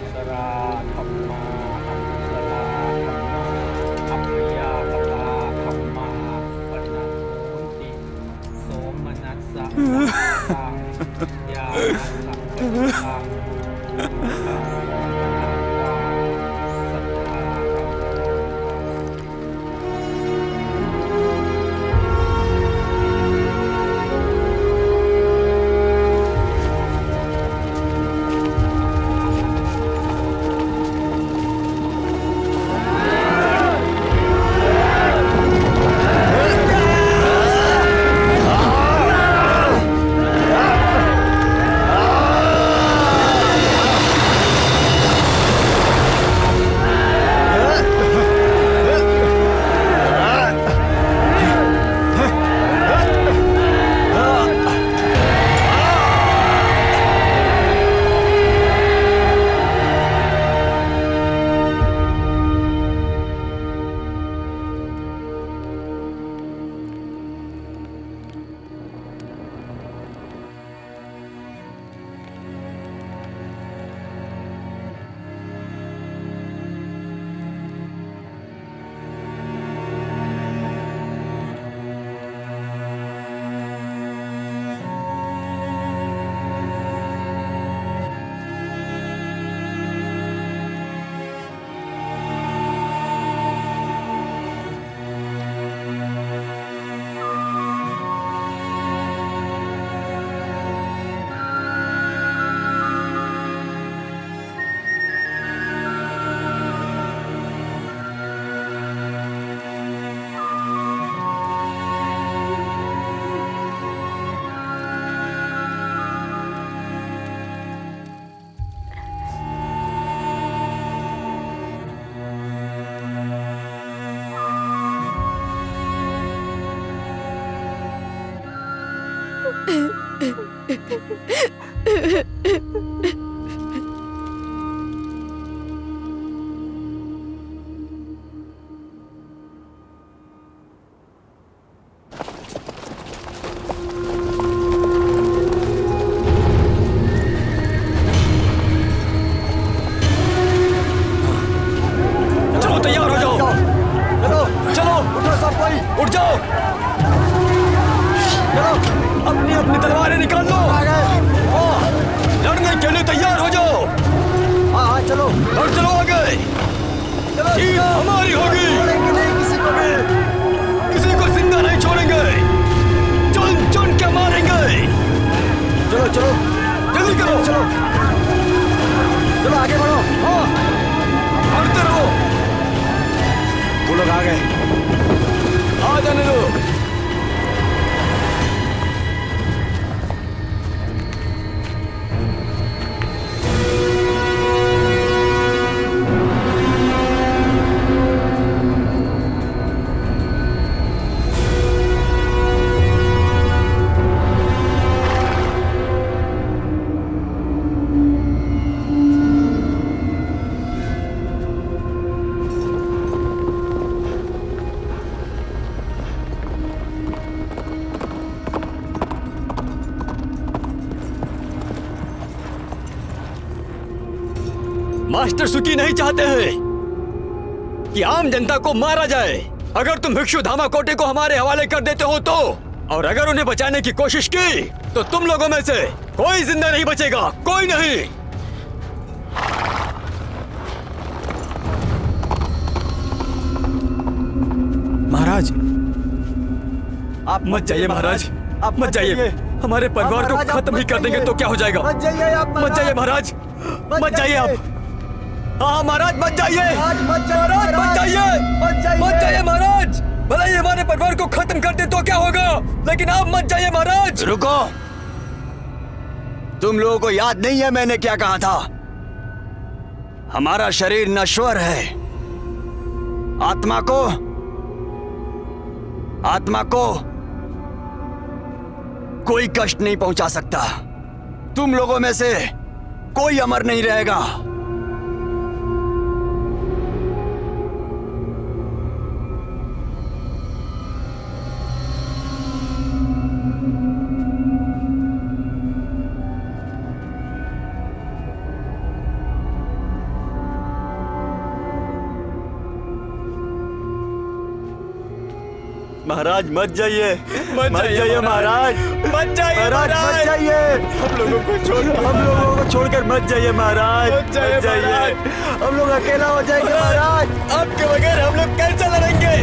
सरा खम्मा सरा खम्मा अपया कथा खम्मा वन्ना मुंति सोमनस्सा या नस्सा मास्टर सुकी नहीं चाहते हैं कि आम जनता को मारा जाए। अगर तुम भिक्षु धामा कोटे को हमारे हवाले कर देते हो तो, और अगर उन्हें बचाने की कोशिश की तो तुम लोगों में से कोई जिंदा नहीं बचेगा, कोई नहीं। महाराज, आप मत जाइए महाराज, आप मत जाइए। हमारे परिवार को खत्म ही कर देंगे तो क्या हो जाएगा। मत जाइए महाराज, मत जाइए आप। हाँ महाराज मत जाइए, महाराज मत जाइए महाराज। भला ये हमारे परिवार को खत्म कर दे तो क्या होगा, लेकिन आप मत जाइए महाराज। रुको, तुम लोगों को याद नहीं है मैंने क्या कहा था? हमारा शरीर नश्वर है, आत्मा को कोई कष्ट नहीं पहुंचा सकता। तुम लोगों में से कोई अमर नहीं रहेगा। महाराज मत जाइए, मत जाइए महाराज, मत जाइए महाराज मत जाइए, हम लोगों को छोड़ हम लोगों को छोड़कर मत जाइए महाराज, मत जाइए हम लोग अकेला हो जाएंगे महाराज। आपके बगैर हम लोग कैसे लड़ेंगे?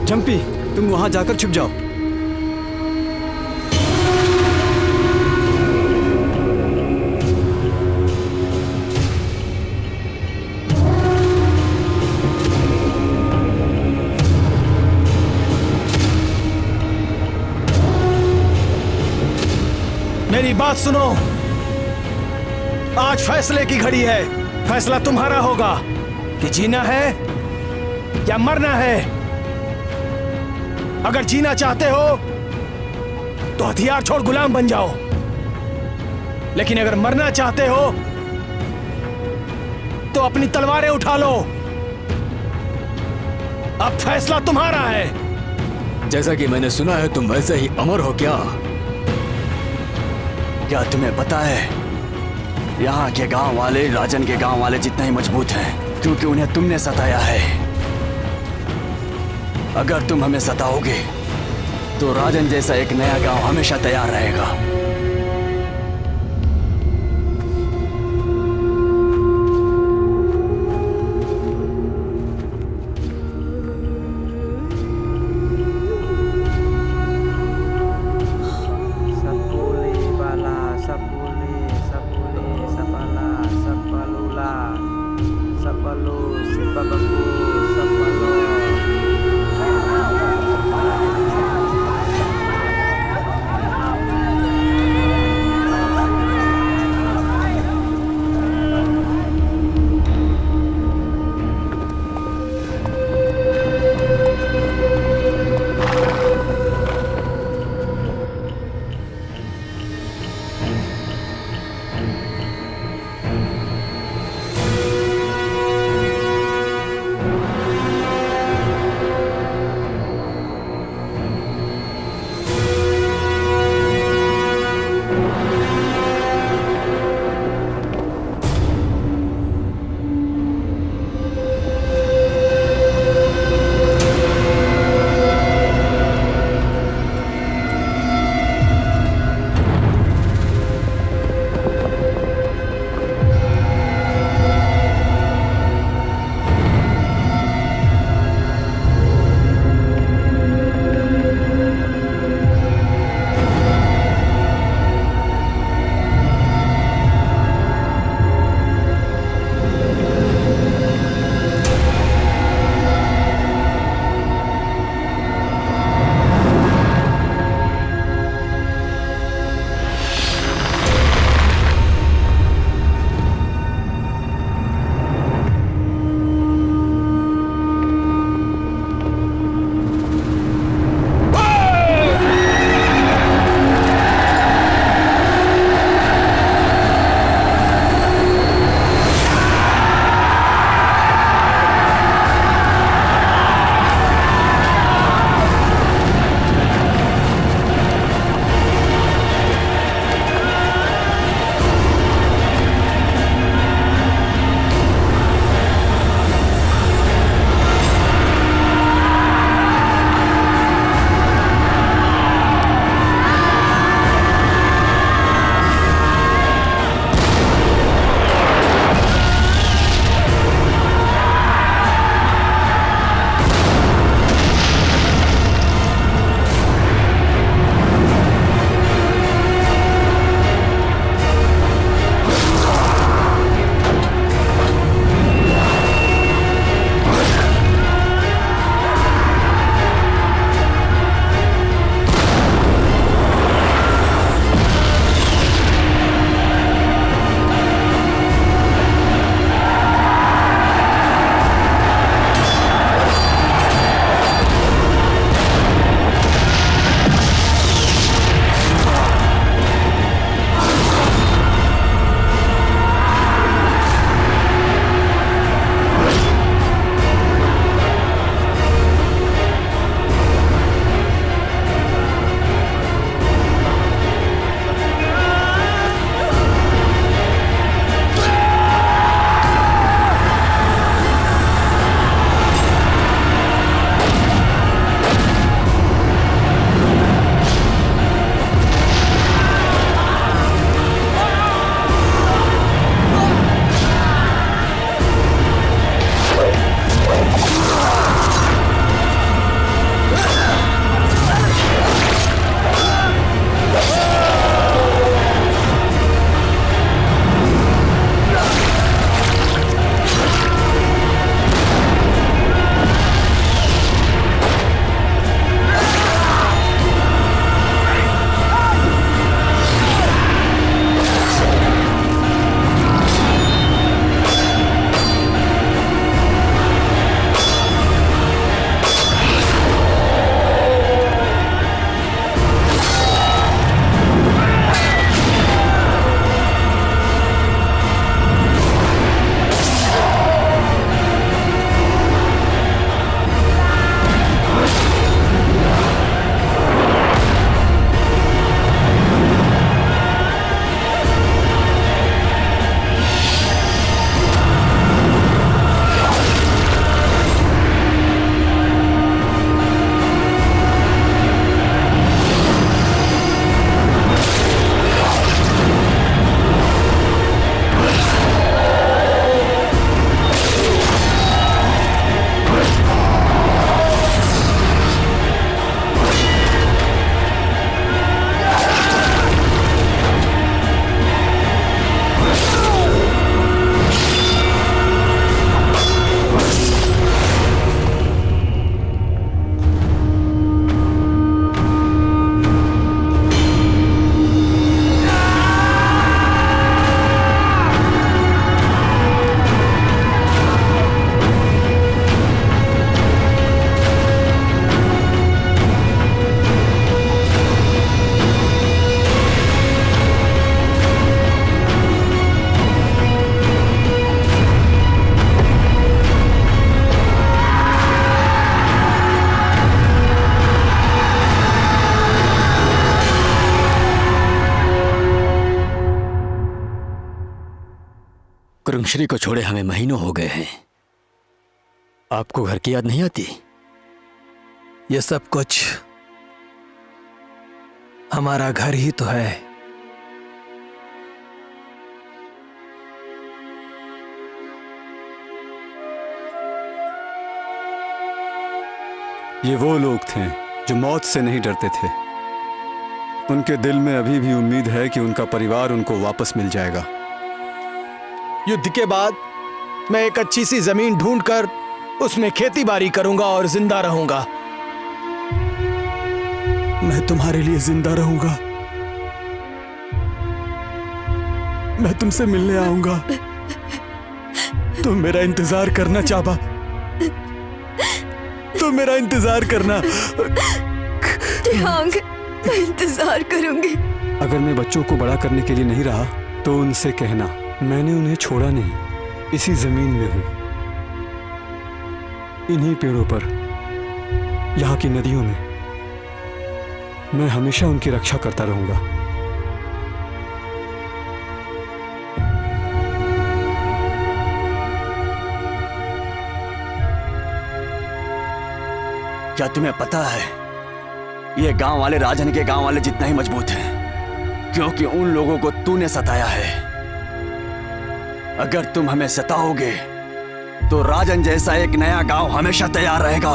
चंपी, तुम वहां जाकर छुप जाओ। मेरी बात सुनो, आज फैसले की घड़ी है। फैसला तुम्हारा होगा कि जीना है या मरना है। अगर जीना चाहते हो तो हथियार छोड़ गुलाम बन जाओ, लेकिन अगर मरना चाहते हो तो अपनी तलवारें उठा लो। अब फैसला तुम्हारा है। जैसा कि मैंने सुना है तुम वैसे ही अमर हो क्या? क्या तुम्हें पता है, यहाँ के गांव वाले राजन के गांव वाले जितने ही मजबूत हैं, क्योंकि उन्हें तुमने सताया है। अगर तुम हमें सताओगे तो राजन जैसा एक नया गांव हमेशा तैयार रहेगा। Sapuli bala, sapuli, sapuli, sapala, sapalula, sapalu, sipabaku, sapalo. कुरुंगश्री को छोड़े हमें महीनों हो गए हैं। आपको घर की याद नहीं आती? ये सब कुछ हमारा घर ही तो है। ये वो लोग थे जो मौत से नहीं डरते थे। उनके दिल में अभी भी उम्मीद है कि उनका परिवार उनको वापस मिल जाएगा। युद्ध के बाद मैं एक अच्छी सी जमीन ढूंढकर उसमें खेती बाड़ी करूंगा और जिंदा रहूंगा। मैं तुम्हारे लिए जिंदा रहूंगा। मैं तुमसे मिलने आऊंगा। तुम मेरा इंतजार करना चाबा। तुम मेरा इंतजार करना। तिहांग, मैं इंतजार करूंगी। अगर मैं बच्चों को बड़ा करने के लिए नहीं रहा तो उनसे कहना मैंने उन्हें छोड़ा नहीं, इसी जमीन में हूं, इन्हीं पेड़ों पर, यहाँ की नदियों में। मैं हमेशा उनकी रक्षा करता रहूंगा। क्या तुम्हें पता है ये गांव वाले राजन के गांव वाले जितना ही मजबूत हैं, क्योंकि उन लोगों को तूने सताया है। अगर तुम हमें सताओगे तो राजन जैसा एक नया गांव हमेशा तैयार रहेगा।